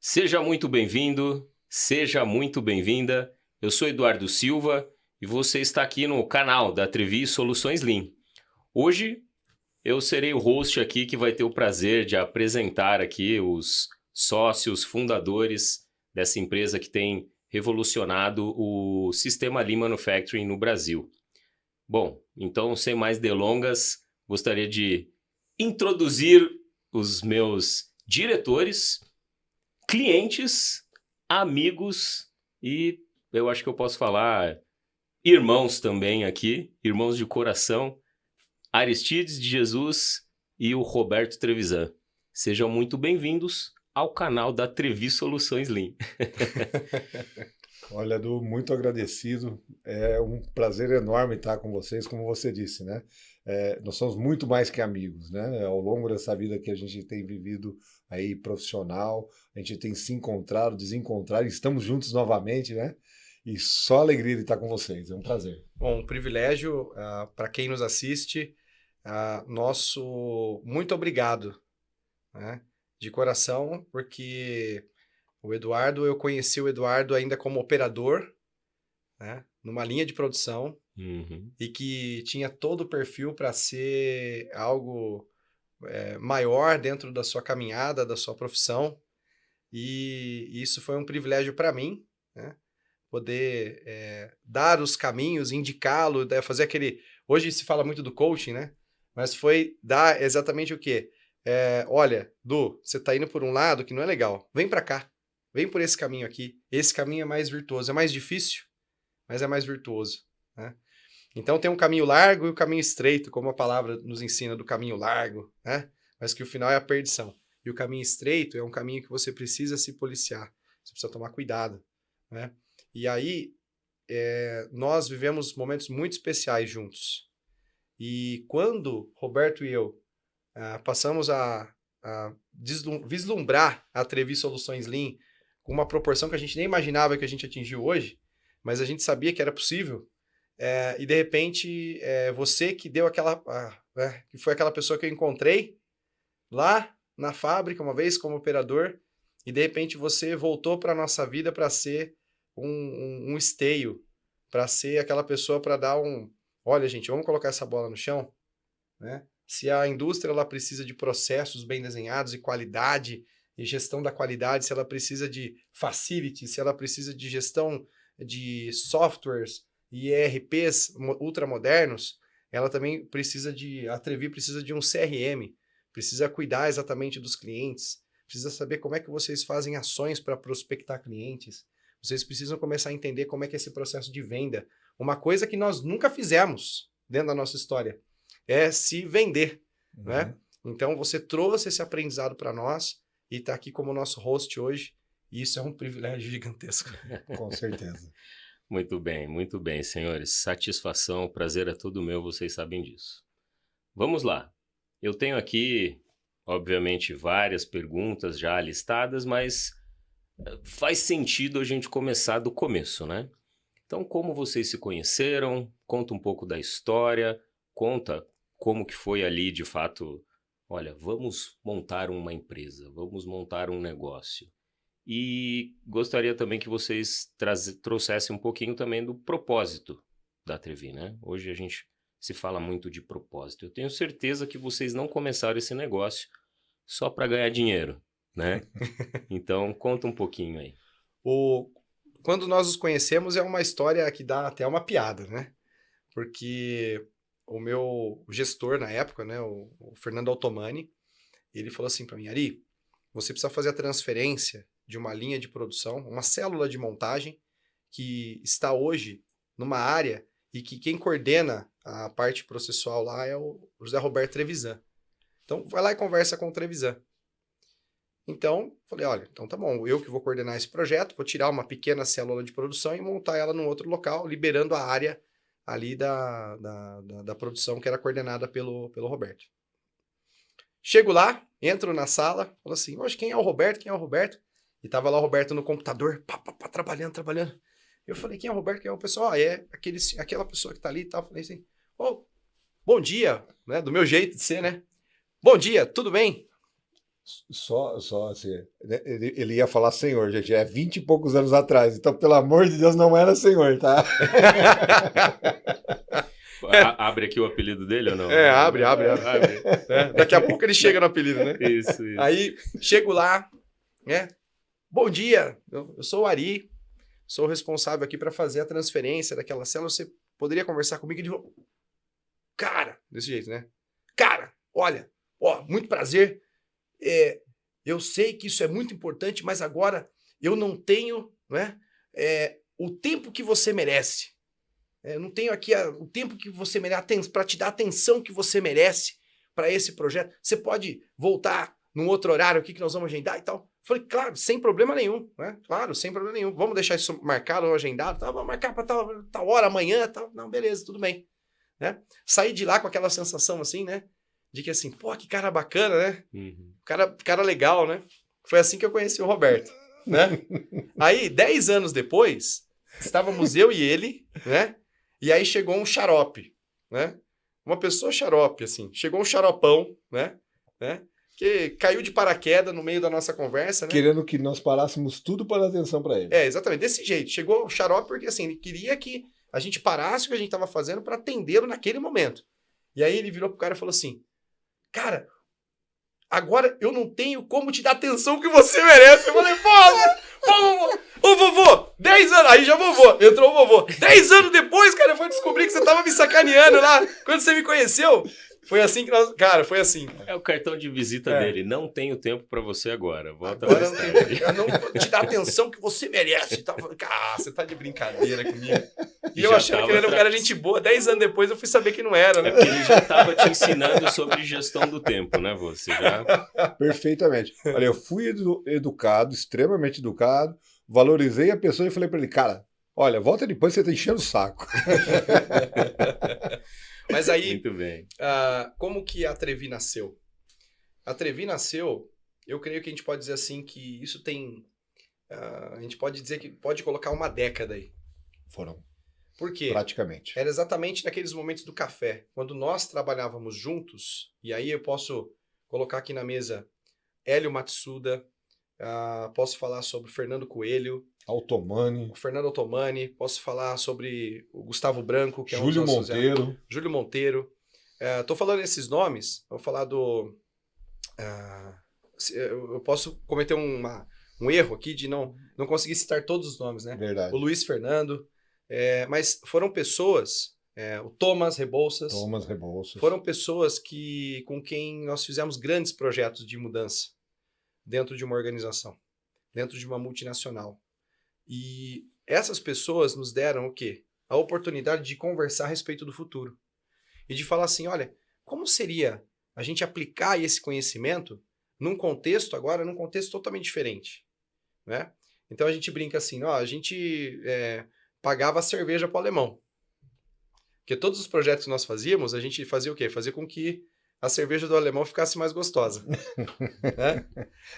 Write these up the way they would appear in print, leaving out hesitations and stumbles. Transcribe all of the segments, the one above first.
Seja muito bem-vindo, seja muito bem-vinda. Eu sou Eduardo Silva e você está aqui no canal da Trevi Soluções Lean. Hoje eu serei o host aqui que vai ter o prazer de apresentar aqui os sócios fundadores dessa empresa que tem revolucionado o sistema Lean Manufacturing no Brasil. Bom, então sem mais delongas, gostaria de introduzir os meus diretores, clientes, amigos e eu acho que eu posso falar irmãos também aqui, irmãos de coração, Aristides de Jesus e o Roberto Trevisan. Sejam muito bem-vindos ao canal da Trevi Soluções Lean. Olha, Edu, muito agradecido. É um prazer enorme estar com vocês, como você disse, né? Nós somos muito mais que amigos, né? Ao longo dessa vida que a gente tem vivido aí profissional, a gente tem se encontrado, desencontrado, estamos juntos novamente, né? E só alegria de estar com vocês, é um prazer. Bom, um privilégio para quem nos assiste. Nosso muito obrigado, né? De coração, porque eu conheci o Eduardo ainda como operador, né? Numa linha de produção e que tinha todo o perfil para ser algo maior dentro da sua caminhada, da sua profissão. E isso foi um privilégio para mim, né? Poder dar os caminhos, indicá-lo, fazer aquele... Hoje se fala muito do coaching, né? Mas foi dar exatamente o quê? Olha, Du, você está indo por um lado que não é legal. Vem para cá. Vem por esse caminho aqui. Esse caminho é mais virtuoso. É mais difícil, mas é mais virtuoso, né? Então tem um caminho largo e o caminho estreito, como a palavra nos ensina do caminho largo, né? Mas que o final é a perdição. E o caminho estreito é um caminho que você precisa se policiar. Você precisa tomar cuidado, né? E aí, nós vivemos momentos muito especiais juntos. E quando Roberto e eu passamos a vislumbrar a Trevi Soluções Lean com uma proporção que a gente nem imaginava que a gente atingiu hoje, mas a gente sabia que era possível, e de repente, você que deu que foi aquela pessoa que eu encontrei lá na fábrica uma vez como operador, e de repente você voltou para a nossa vida para ser um esteio, para ser aquela pessoa para dar olha, gente, vamos colocar essa bola no chão, né? Se a indústria ela precisa de processos bem desenhados e qualidade e gestão da qualidade, se ela precisa de facility, se ela precisa de gestão de softwares e ERPs ultramodernos, ela também a Trevi precisa de um CRM, precisa cuidar exatamente dos clientes, precisa saber como é que vocês fazem ações para prospectar clientes. Vocês precisam começar a entender como é que é esse processo de venda. Uma coisa que nós nunca fizemos dentro da nossa história é se vender, né? Então, você trouxe esse aprendizado para nós e está aqui como nosso host hoje. E isso é um privilégio gigantesco. Com certeza. Muito bem, senhores. Satisfação, o prazer é todo meu, vocês sabem disso. Vamos lá. Eu tenho aqui, obviamente, várias perguntas já listadas, mas faz sentido a gente começar do começo, né? Então, como vocês se conheceram? Conta um pouco da história, conta como que foi ali, de fato, olha, vamos montar uma empresa, vamos montar um negócio. E gostaria também que vocês trouxessem um pouquinho também do propósito da Trevi, né? Hoje a gente se fala muito de propósito. Eu tenho certeza que vocês não começaram esse negócio só para ganhar dinheiro, né? Então, conta um pouquinho aí. Quando nós os conhecemos é uma história que dá até uma piada, né? Porque o meu gestor na época, né, o Fernando Altomani, ele falou assim para mim: Ari, você precisa fazer a transferência de uma linha de produção, uma célula de montagem que está hoje numa área e que quem coordena a parte processual lá é o José Roberto Trevisan. Então, vai lá e conversa com o Trevisan. Então, falei, olha, então tá bom, eu que vou coordenar esse projeto, vou tirar uma pequena célula de produção e montar ela num outro local, liberando a área ali da produção que era coordenada pelo Roberto. Chego lá, entro na sala, falo assim, hoje quem é o Roberto? Quem é o Roberto? E tava lá o Roberto no computador, trabalhando. Eu falei, quem é o Roberto? Quem é o pessoal? É aquela pessoa que tá ali e tal. Falei assim, bom dia, né? Do meu jeito de ser, né? Bom dia, tudo bem? Só assim, né, ele ia falar senhor, gente, é 20 e poucos anos atrás, então, pelo amor de Deus, não era senhor, tá? Abre aqui o apelido dele ou não? Abre. Né? Daqui a pouco ele chega no apelido, né? Isso. Aí, chego lá, né? Bom dia, eu sou o Ari, sou o responsável aqui para fazer a transferência daquela célula, você poderia conversar comigo? Ele falou, cara, desse jeito, né? Cara, olha, muito prazer, eu sei que isso é muito importante, mas agora eu não tenho, né, o tempo que você merece. Eu não tenho aqui o tempo que você merece para te dar a atenção que você merece para esse projeto. Você pode voltar num outro horário aqui que nós vamos agendar e tal? Falei, claro, sem problema nenhum, né? Claro, sem problema nenhum. Vamos deixar isso marcado ou agendado? Tá? Vamos marcar para tal hora, amanhã, tal. Não, beleza, tudo bem. Né? Saí de lá com aquela sensação assim, né? De que assim, pô, que cara bacana, né? Uhum. Cara legal, né? Foi assim que eu conheci o Roberto, né? Aí, 10 anos depois, estávamos eu e ele, né? E aí chegou um xarope, né? Uma pessoa xarope, assim. Chegou um xaropão, né? Que caiu de paraquedas no meio da nossa conversa, né? Querendo que nós parássemos tudo para dar atenção para ele. Exatamente, desse jeito. Chegou o xarope porque, assim, ele queria que a gente parasse o que a gente estava fazendo para atendê-lo naquele momento. E aí ele virou pro cara e falou assim, cara, agora eu não tenho como te dar a atenção que você merece. Eu falei, ô vovô, 10 anos, aí já vovô, entrou o vovô. 10 anos depois, cara, eu fui descobrir que você tava me sacaneando lá, quando você me conheceu. Foi assim que nós, cara, foi assim. É o cartão de visita dele, não tenho tempo pra você agora, volta Agora mais tarde. eu não vou te dar a atenção que você merece. Cara, você tá de brincadeira comigo. E eu Já achando que tava ele era um cara gente boa, 10 anos depois eu fui saber que não era, né? É porque ele já estava te ensinando sobre gestão do tempo, né? Você já... Perfeitamente. Olha, eu fui educado, extremamente educado, valorizei a pessoa e falei para ele, cara, olha, volta depois, você tá enchendo o saco. Mas aí, Muito bem. como que a Trevi nasceu? A Trevi nasceu, eu creio que a gente pode dizer assim, que isso tem... a gente pode dizer que pode colocar uma década aí. Foram. Por quê? Praticamente. Era exatamente naqueles momentos do café, quando nós trabalhávamos juntos, e aí eu posso colocar aqui na mesa Hélio Matsuda, posso falar sobre o Fernando Coelho, Altomani, o Fernando Altomani, posso falar sobre o Gustavo Branco, que é um Júlio dos nossos... Monteiro. Júlio Monteiro. Estou falando esses nomes, vou falar do... eu posso cometer um erro aqui de não conseguir citar todos os nomes, né? Verdade. O Luiz Fernando, mas foram pessoas, o Thomas Rebouças, foram pessoas com quem nós fizemos grandes projetos de mudança dentro de uma organização, dentro de uma multinacional. E essas pessoas nos deram o quê? A oportunidade de conversar a respeito do futuro. E de falar assim, olha, como seria a gente aplicar esse conhecimento num contexto totalmente diferente, né? Então a gente brinca assim, a gente pagava a cerveja para o alemão. Porque todos os projetos que nós fazíamos, a gente fazia o quê? Fazia com que a cerveja do alemão ficasse mais gostosa. Né?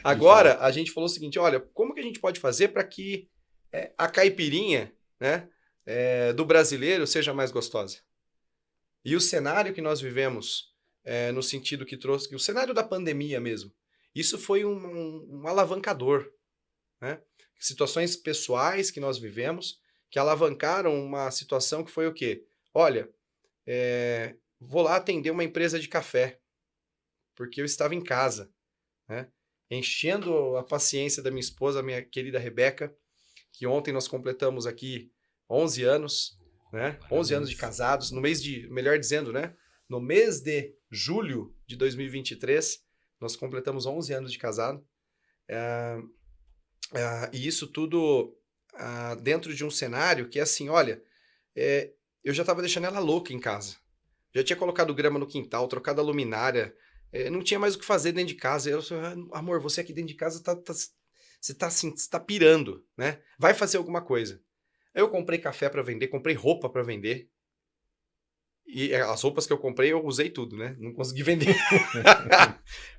Agora, a gente falou o seguinte, olha, como que a gente pode fazer para que a caipirinha, né, do brasileiro seja mais gostosa? E o cenário que nós vivemos, no sentido que trouxe, o cenário da pandemia mesmo, isso foi um alavancador, né? Situações pessoais que nós vivemos, que alavancaram uma situação que foi o quê? Olha, vou lá atender uma empresa de café, porque eu estava em casa, né? Enchendo a paciência da minha esposa, minha querida Rebeca, que ontem nós completamos aqui 11 anos, né? 11 anos de casados, no mês de julho de 2023, nós completamos 11 anos de casado. E isso tudo dentro de um cenário que é assim, olha, eu já estava deixando ela louca em casa. Já tinha colocado grama no quintal, trocado a luminária, não tinha mais o que fazer dentro de casa. Eu falei, amor, você aqui dentro de casa você tá pirando, né? Vai fazer alguma coisa. Eu comprei café para vender, comprei roupa para vender. E as roupas que eu comprei, eu usei tudo, né? Não consegui vender.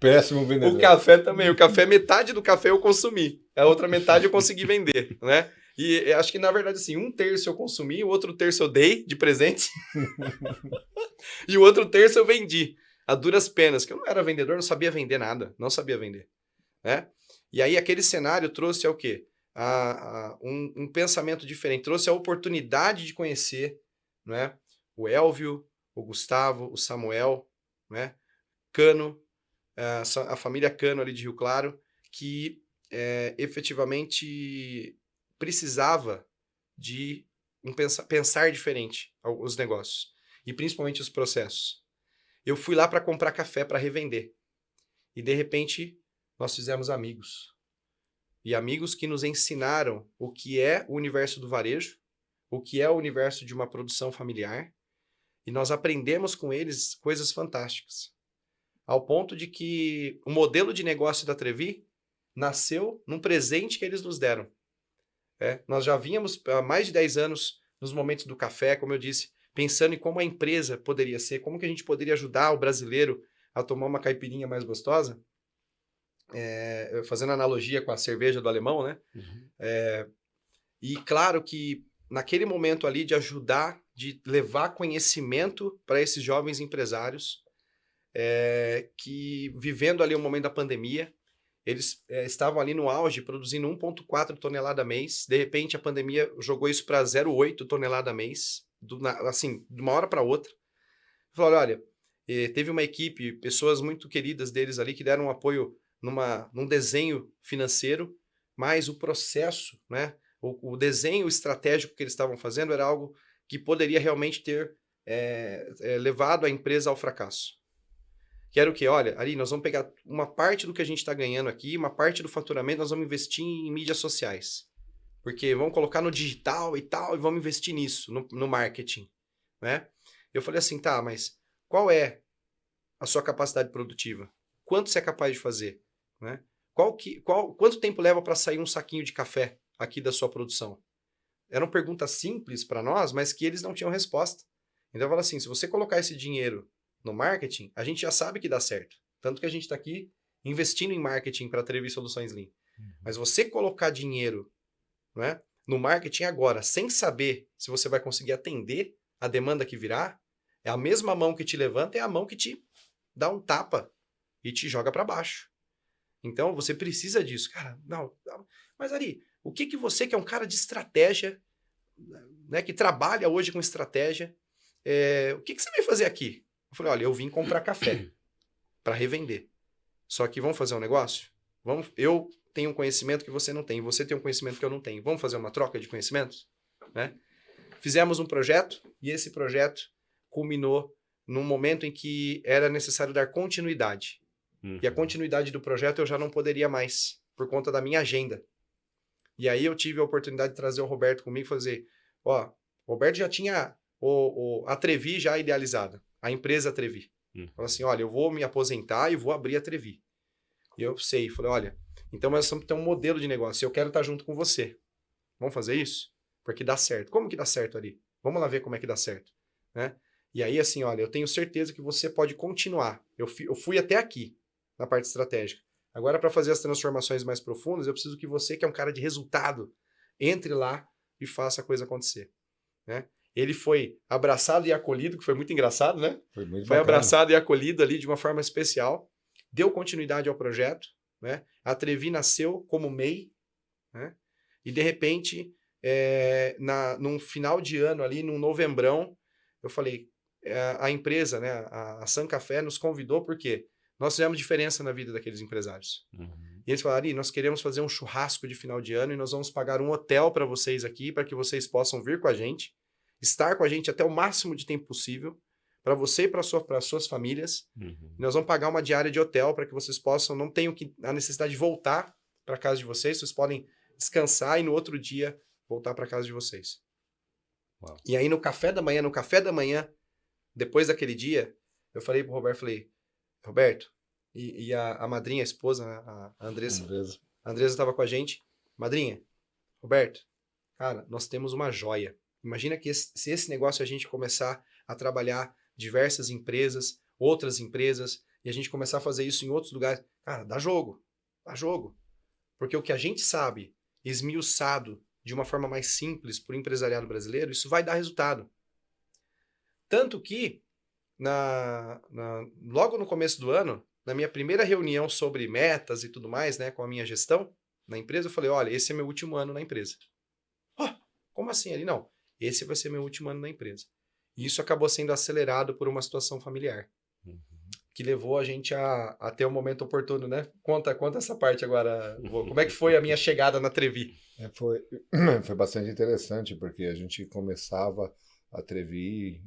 Péssimo vendedor. O café também. O café, metade do café eu consumi. A outra metade eu consegui vender, né? E acho que, na verdade, assim, 1/3 eu consumi, o outro terço eu dei de presente. E o outro terço eu vendi. A duras penas, que eu não era vendedor, não sabia vender nada. Não sabia vender. né? E aí aquele cenário trouxe o quê? Um pensamento diferente, trouxe a oportunidade de conhecer, né? O Elvio, o Gustavo, o Samuel, né? Cano, a família Cano ali de Rio Claro, que efetivamente precisava de pensar diferente os negócios e principalmente os processos. Eu fui lá para comprar café para revender e de repente nós fizemos amigos e amigos que nos ensinaram o que é o universo do varejo, o que é o universo de uma produção familiar e nós aprendemos com eles coisas fantásticas, ao ponto de que o modelo de negócio da Trevi nasceu num presente que eles nos deram. Nós já vínhamos há mais de 10 anos nos momentos do café, como eu disse, pensando em como a empresa poderia ser, como que a gente poderia ajudar o brasileiro a tomar uma caipirinha mais gostosa, fazendo analogia com a cerveja do alemão, né? Uhum. E claro que naquele momento ali de ajudar, de levar conhecimento para esses jovens empresários, que vivendo ali o momento da pandemia, eles estavam ali no auge, produzindo 1,4 tonelada mês. De repente, a pandemia jogou isso para 0,8 tonelada mês, assim, de uma hora para outra. Falaram, olha, teve uma equipe, pessoas muito queridas deles ali, que deram um apoio num desenho financeiro, mas o processo, né, o desenho estratégico que eles estavam fazendo era algo que poderia realmente ter levado a empresa ao fracasso. Que era o quê? Olha, Ari, nós vamos pegar uma parte do que a gente está ganhando aqui, uma parte do faturamento, nós vamos investir em mídias sociais. Porque vamos colocar no digital e tal, e vamos investir nisso, no marketing, né? Eu falei assim, tá, mas qual é a sua capacidade produtiva? Quanto você é capaz de fazer? Né? Quanto tempo leva para sair um saquinho de café aqui da sua produção? Eram perguntas simples para nós, mas que eles não tinham resposta. Então eu falo assim, se você colocar esse dinheiro no marketing, a gente já sabe que dá certo. Tanto que a gente está aqui investindo em marketing para a Trevi Soluções Lean. Mas você colocar dinheiro, né, no marketing agora, sem saber se você vai conseguir atender a demanda que virá, é a mesma mão que te levanta, é a mão que te dá um tapa e te joga para baixo. Então você precisa disso. Cara, não. Mas Ari, o que você que é um cara de estratégia, né, que trabalha hoje com estratégia, o que você veio fazer aqui? Eu falei, olha, eu vim comprar café para revender. Só que vamos fazer um negócio? Eu tenho um conhecimento que você não tem, você tem um conhecimento que eu não tenho. Vamos fazer uma troca de conhecimentos? Né? Fizemos um projeto e esse projeto culminou num momento em que era necessário dar continuidade. Uhum. E a continuidade do projeto eu já não poderia mais, por conta da minha agenda. E aí eu tive a oportunidade de trazer o Roberto comigo e fazer, o Roberto já tinha a Trevi já idealizada. A empresa Trevi. Falei assim, olha, eu vou me aposentar e vou abrir a Trevi. E eu falei, olha, então nós temos que ter um modelo de negócio. Eu quero estar junto com você. Vamos fazer isso? Porque dá certo. Como que dá certo ali? Vamos lá ver como é que dá certo. Né? E aí, assim, olha, eu tenho certeza que você pode continuar. Eu fui até aqui, na parte estratégica. Agora, para fazer as transformações mais profundas, eu preciso que você, que é um cara de resultado, entre lá e faça a coisa acontecer. Né? Ele foi abraçado e acolhido, que foi muito engraçado, né? Foi abraçado e acolhido ali de uma forma especial. Deu continuidade ao projeto, né? A Trevi nasceu como MEI, né? E de repente, num final de ano ali, num novembrão, eu falei, a empresa, né, a San Café nos convidou porque nós fizemos diferença na vida daqueles empresários. Uhum. E eles falaram, Ari, nós queremos fazer um churrasco de final de ano e nós vamos pagar um hotel para vocês aqui, para que vocês possam vir com a gente, estar com a gente até o máximo de tempo possível, para você e para suas famílias. Uhum. Nós vamos pagar uma diária de hotel para que vocês possam, não tenham a necessidade de voltar para casa de vocês podem descansar e no outro dia voltar para casa de vocês. Uau. E aí no café da manhã, depois daquele dia, eu falei pro Roberto, Roberto, e a madrinha, a esposa, a Andressa. A Andressa estava com a gente. Madrinha, Roberto, cara, nós temos uma joia. Imagina que se esse negócio a gente começar a trabalhar diversas empresas, outras empresas, e a gente começar a fazer isso em outros lugares, cara, dá jogo. Porque o que a gente sabe, esmiuçado de uma forma mais simples para o empresariado brasileiro, isso vai dar resultado. Tanto que, logo no começo do ano, na minha primeira reunião sobre metas e tudo mais, né, com a minha gestão na empresa, eu falei, olha, esse é meu último ano na empresa. Ah, como assim? Ele, não, esse vai ser meu último ano na empresa. E isso acabou sendo acelerado por uma situação familiar, que levou a gente a ter um momento oportuno, né? Conta essa parte agora. Como é que foi a minha chegada na Trevi? Foi bastante interessante, porque a gente começava a Trevi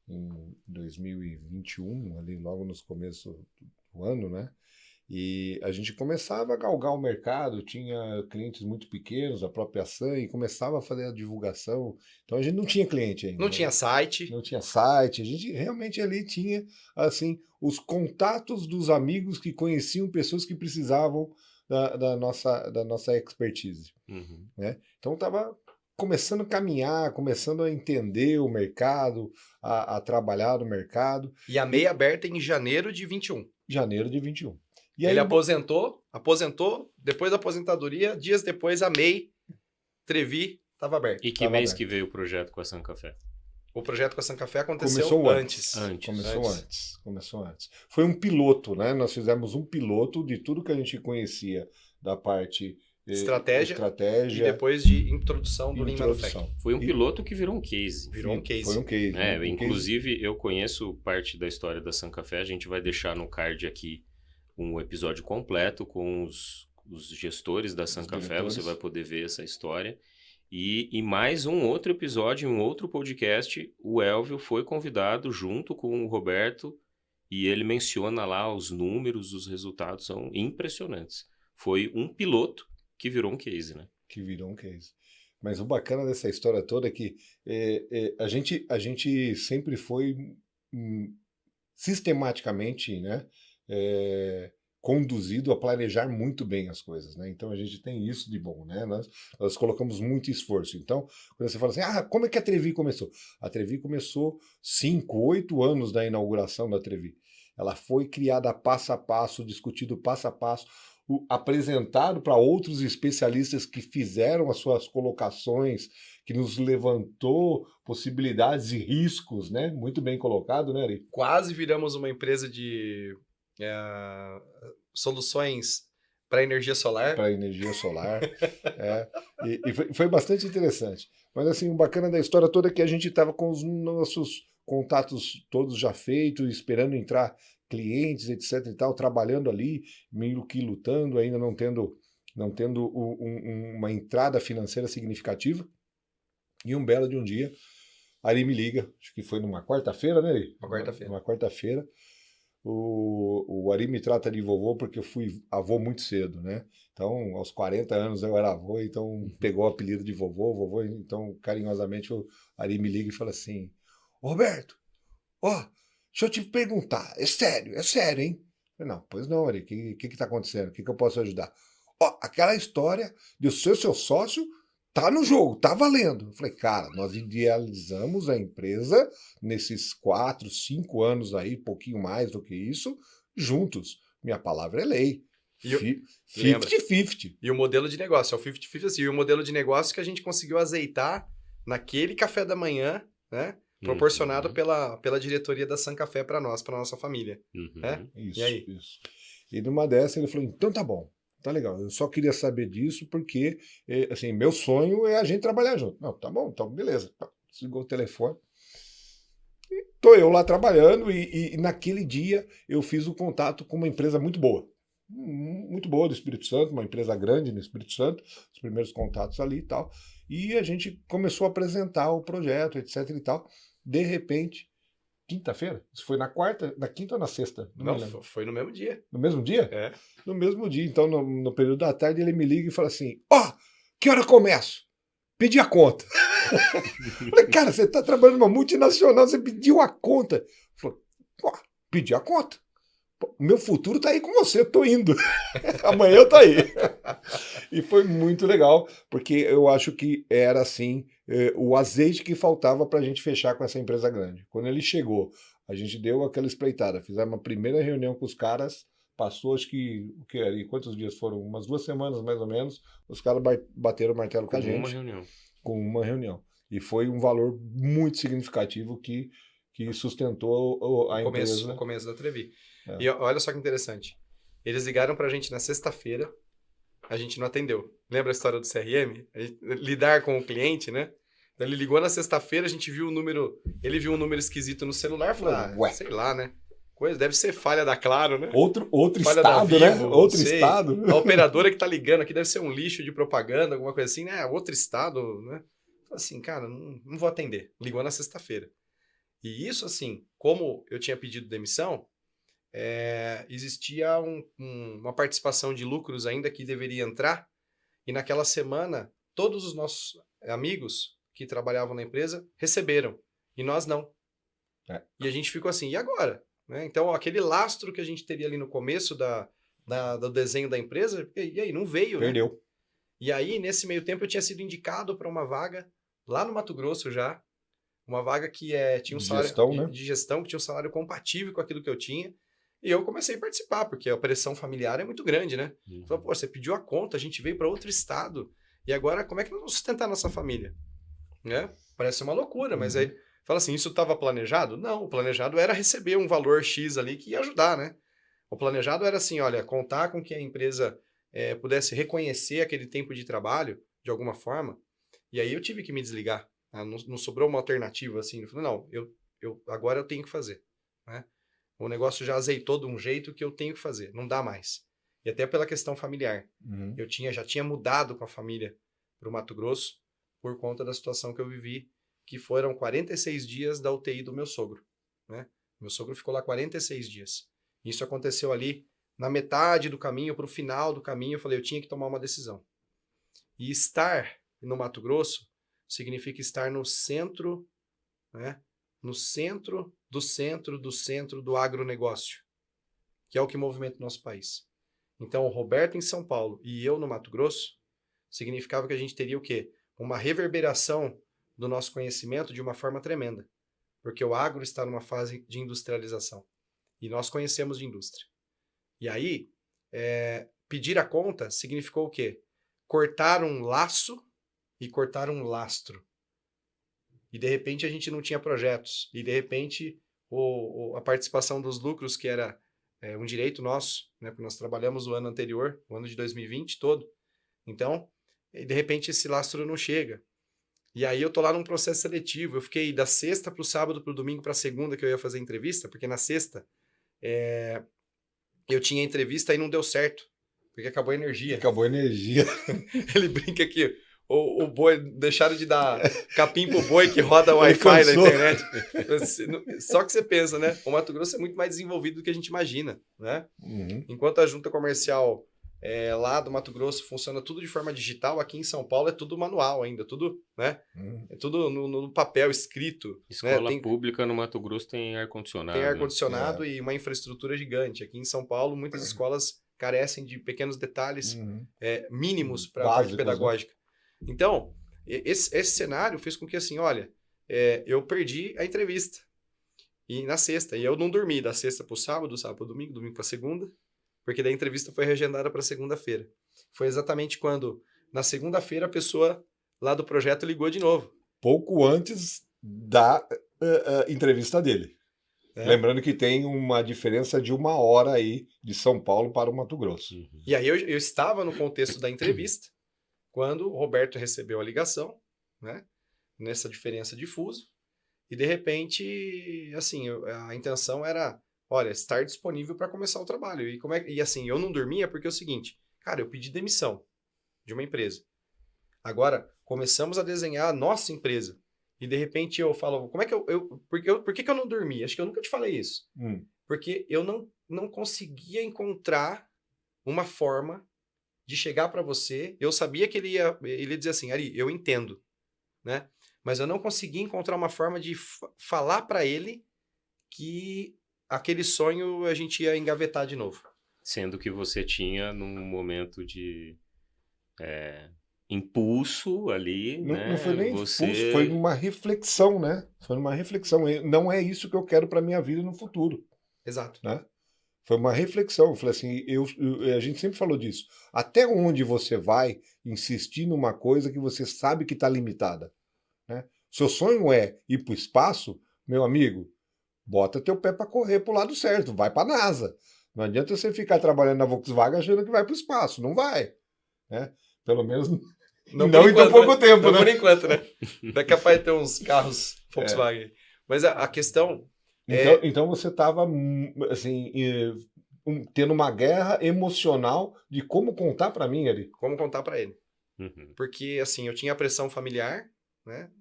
em 2021, ali logo nos começos do ano, né? E a gente começava a galgar o mercado, tinha clientes muito pequenos, a própria Sun, e começava a fazer a divulgação. Então a gente não tinha cliente ainda, Não né? tinha site. Não tinha site, a gente realmente ali tinha assim os contatos dos amigos que conheciam pessoas que precisavam da nossa expertise, Uhum. né? Então estava começando a caminhar, começando a entender o mercado, a trabalhar no mercado. E a MEI aberta em janeiro de 21. Janeiro de 21. E aí Ele aposentou, depois da aposentadoria, dias depois a MEI Trevi estava aberta. E que Tava mês aberto. que veio o projeto com a San Café? O projeto com a San Café aconteceu Começou antes. Começou antes. Foi um piloto, né? Nós fizemos um piloto de tudo que a gente conhecia da parte Estratégia. E estratégia depois de introdução do e Lean introdução. Manufacturing. Foi um piloto que virou um case. Virou um case. Foi um case. É, um case. inclusive, eu conheço parte da história da San Café. A gente vai deixar no card aqui um episódio completo com os gestores da San Os Café. diretores. Você vai poder ver essa história. E mais um outro episódio, um outro podcast, o Elvio foi convidado junto com o Roberto e ele menciona lá os números, os resultados são impressionantes. Foi um piloto que virou um case, né? Que virou um case. Mas o bacana dessa história toda é que a gente sempre foi sistematicamente, né, conduzido a planejar muito bem as coisas, né? Então a gente tem isso de bom, né? Nós colocamos muito esforço. Então, quando você fala assim, como é que a Trevi começou? A Trevi começou 5, 8 anos da inauguração da Trevi. Ela foi criada passo a passo, discutido passo a passo, apresentado para outros especialistas que fizeram as suas colocações, que nos levantou possibilidades e riscos, né? Muito bem colocado, né, Ari? Quase viramos uma empresa de soluções para energia solar. Para energia solar. E foi bastante interessante. Mas assim, o bacana da história toda é que a gente estava com os nossos contatos todos já feitos, esperando entrar clientes, etc. e tal, trabalhando ali, meio que lutando, ainda não tendo uma entrada financeira significativa. E um belo de um dia, a Ari me liga, acho que foi numa quarta-feira, né, Ari? Uma quarta-feira. Uma quarta-feira. O Ari me trata de vovô porque eu fui avô muito cedo, né? Então, aos 40 anos eu era avô, então pegou o apelido de vovô, então carinhosamente o Ari me liga e fala assim, Roberto, deixa eu te perguntar, é sério, hein? Eu falei, não, pois não, Ari, o que tá acontecendo? O que eu posso ajudar? Aquela história de ser seu sócio tá no jogo, tá valendo. Eu falei, cara, nós idealizamos a empresa nesses 4, 5 anos aí, pouquinho mais do que isso, juntos. Minha palavra é lei. 50-50. E o modelo de negócio, é o 50-50, assim, e o modelo de negócio que a gente conseguiu azeitar naquele café da manhã, né? Proporcionado pela diretoria da San Café para nós, para nossa família. Né? Isso, e aí? Isso. E numa dessa ele falou, então tá bom. Tá legal, eu só queria saber disso porque, assim, meu sonho é a gente trabalhar junto. Não, tá bom, então beleza. Desligou o telefone. E tô eu lá trabalhando e naquele dia eu fiz o contato com uma empresa muito boa do Espírito Santo, uma empresa grande no Espírito Santo, os primeiros contatos ali e tal. E a gente começou a apresentar o projeto, etc e tal. De repente, quinta-feira? Isso foi na quinta ou na sexta? Não, foi no mesmo dia. No mesmo dia? É. No mesmo dia. Então, no período da tarde, ele me liga e fala assim, que hora eu começo? Pedi a conta. Falei, cara, você está trabalhando numa multinacional, você pediu a conta. Falei, pedi a conta. Meu futuro tá aí com você, eu tô indo. Amanhã eu tô aí. E foi muito legal, porque eu acho que era assim, o azeite que faltava para a gente fechar com essa empresa grande. Quando ele chegou, a gente deu aquela espreitada, fizemos uma primeira reunião com os caras, passou acho que, quantos dias foram? Umas 2 semanas mais ou menos, os caras bateram o martelo com a gente. Com uma reunião. Com uma reunião. E foi um valor muito significativo que que sustentou a empresa. O começo da Trevi. É. E olha só que interessante. Eles ligaram pra gente na sexta-feira, a gente não atendeu. Lembra a história do CRM? Lidar com o cliente, né? Então ele ligou na sexta-feira, a gente viu o número, ele viu um número esquisito no celular e falou, Ué. sei lá, né? Coisa, deve ser falha da Claro, né? Outro Falha da estado, né? Vivo, Outro sei. estado. A operadora que tá ligando aqui deve ser um lixo de propaganda, alguma coisa assim, né? Outro estado, né? Falei assim, cara, não vou atender. Ligou na sexta-feira. E isso, assim, como eu tinha pedido demissão, existia uma participação de lucros ainda que deveria entrar, e naquela semana, todos os nossos amigos que trabalhavam na empresa receberam, e nós não. É. E a gente ficou assim, e agora? Né? Então, aquele lastro que a gente teria ali no começo do desenho da empresa, e aí, não veio, né? Perdeu. E aí, nesse meio tempo, eu tinha sido indicado para uma vaga lá no Mato Grosso já, uma vaga que tinha um salário de gestão, que tinha um salário compatível com aquilo que eu tinha. E eu comecei a participar, porque a pressão familiar é muito grande, né? Falei, pô, você pediu a conta, a gente veio para outro estado, e agora como é que nós vamos sustentar nossa família? Né? Parece uma loucura, mas aí fala assim, isso estava planejado? Não, o planejado era receber um valor X ali que ia ajudar, né? O planejado era assim, olha, contar com que a empresa pudesse reconhecer aquele tempo de trabalho, de alguma forma, e aí eu tive que me desligar. Não sobrou uma alternativa assim. Eu falei, não, agora eu tenho que fazer. Né? O negócio já azeitou de um jeito que eu tenho que fazer, não dá mais. E até pela questão familiar. Eu já tinha mudado com a família para o Mato Grosso por conta da situação que eu vivi, que foram 46 dias da UTI do meu sogro. Né? Meu sogro ficou lá 46 dias. Isso aconteceu ali na metade do caminho, para o final do caminho, eu falei, eu tinha que tomar uma decisão. E estar no Mato Grosso significa estar no centro, né? No centro do centro do centro do agronegócio, que é o que movimenta o nosso país. Então, o Roberto em São Paulo e eu no Mato Grosso, significava que a gente teria o quê? Uma reverberação do nosso conhecimento de uma forma tremenda, porque o agro está numa fase de industrialização, e nós conhecemos de indústria. E aí, pedir a conta significou o quê? Cortar um laço e cortar um lastro. E de repente a gente não tinha projetos. E de repente a participação dos lucros, que era um direito nosso, né? Porque nós trabalhamos o ano anterior, o ano de 2020 todo. Então, de repente esse lastro não chega. E aí eu tô lá num processo seletivo. Eu fiquei da sexta para o sábado, para o domingo, para a segunda que eu ia fazer entrevista, porque na sexta eu tinha entrevista e não deu certo, porque acabou a energia. Acabou a energia. Ele brinca que o boi, deixaram de dar capim pro boi que roda o Wi-Fi da internet. Só que você pensa, né? O Mato Grosso é muito mais desenvolvido do que a gente imagina, né? Enquanto a junta comercial lá do Mato Grosso funciona tudo de forma digital, aqui em São Paulo é tudo manual ainda, tudo, né? É tudo no papel escrito. Escola né? pública no Mato Grosso tem ar-condicionado. Tem ar-condicionado e uma infraestrutura gigante. Aqui em São Paulo, muitas escolas carecem de pequenos detalhes mínimos para a parte pedagógica. Né? Então, esse cenário fez com que, assim, olha, eu perdi a entrevista. E na sexta, e eu não dormi da sexta para o sábado, sábado para o domingo, domingo para a segunda, porque daí a entrevista foi reagendada para segunda-feira. Foi exatamente quando, na segunda-feira, a pessoa lá do projeto ligou de novo. Pouco antes da entrevista dele. Lembrando que tem uma diferença de 1 hora aí de São Paulo para o Mato Grosso. E aí eu estava no contexto da entrevista, quando o Roberto recebeu a ligação, né, nessa diferença de fuso, e de repente, assim, a intenção era, olha, estar disponível para começar o trabalho. E assim, eu não dormia porque é o seguinte, cara, eu pedi demissão de uma empresa. Agora, começamos a desenhar a nossa empresa. E de repente eu falo, como é que por que eu não dormi? Acho que eu nunca te falei isso. Porque eu não conseguia encontrar uma forma de chegar para você. Eu sabia que ele ia dizer assim, Ari, eu entendo, né? Mas eu não conseguia encontrar uma forma de falar para ele que aquele sonho a gente ia engavetar de novo. Sendo que você tinha num momento de impulso ali, né? Não foi nem impulso, foi uma reflexão, né? Foi uma reflexão. Não é isso que eu quero para minha vida no futuro. Exato. Né? Foi uma reflexão. Eu falei assim, a gente sempre falou disso. Até onde você vai insistir numa coisa que você sabe que está limitada? Né? Seu sonho é ir para o espaço, meu amigo, bota teu pé para correr para o lado certo, vai para a NASA. Não adianta você ficar trabalhando na Volkswagen achando que vai para o espaço, não vai, né? Pelo menos Não, não por em tão enquanto, pouco né? tempo, Não né? por enquanto, né? É capaz de ter uns carros É. Volkswagen. Mas a questão é Então você estava assim, tendo uma guerra emocional de como contar para mim ali. como contar para ele. Uhum. Porque, assim, eu tinha a pressão familiar, né?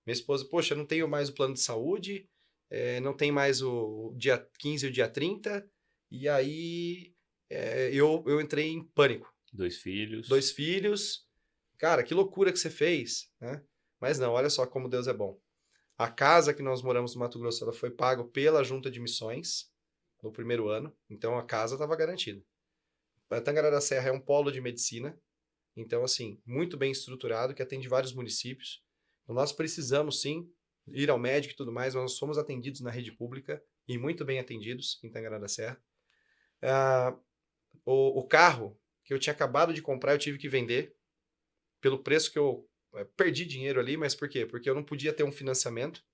Minha esposa, poxa, eu não tenho mais o plano de saúde, não tem mais o dia 15 e o dia 30, e aí eu entrei em pânico. 2 filhos. 2 filhos, cara, que loucura que você fez, né? Mas não, olha só como Deus é bom. A casa que nós moramos no Mato Grosso, ela foi paga pela Junta de Missões no primeiro ano, então a casa estava garantida. A Tangará da Serra é um polo de medicina, então, assim, muito bem estruturado, que atende vários municípios. Então, nós precisamos, sim, ir ao médico e tudo mais, nós somos atendidos na rede pública e muito bem atendidos em Tangará da Serra. O carro que eu tinha acabado de comprar, eu tive que vender pelo preço que eu perdi dinheiro ali, mas por quê? Porque eu não podia ter um financiamento,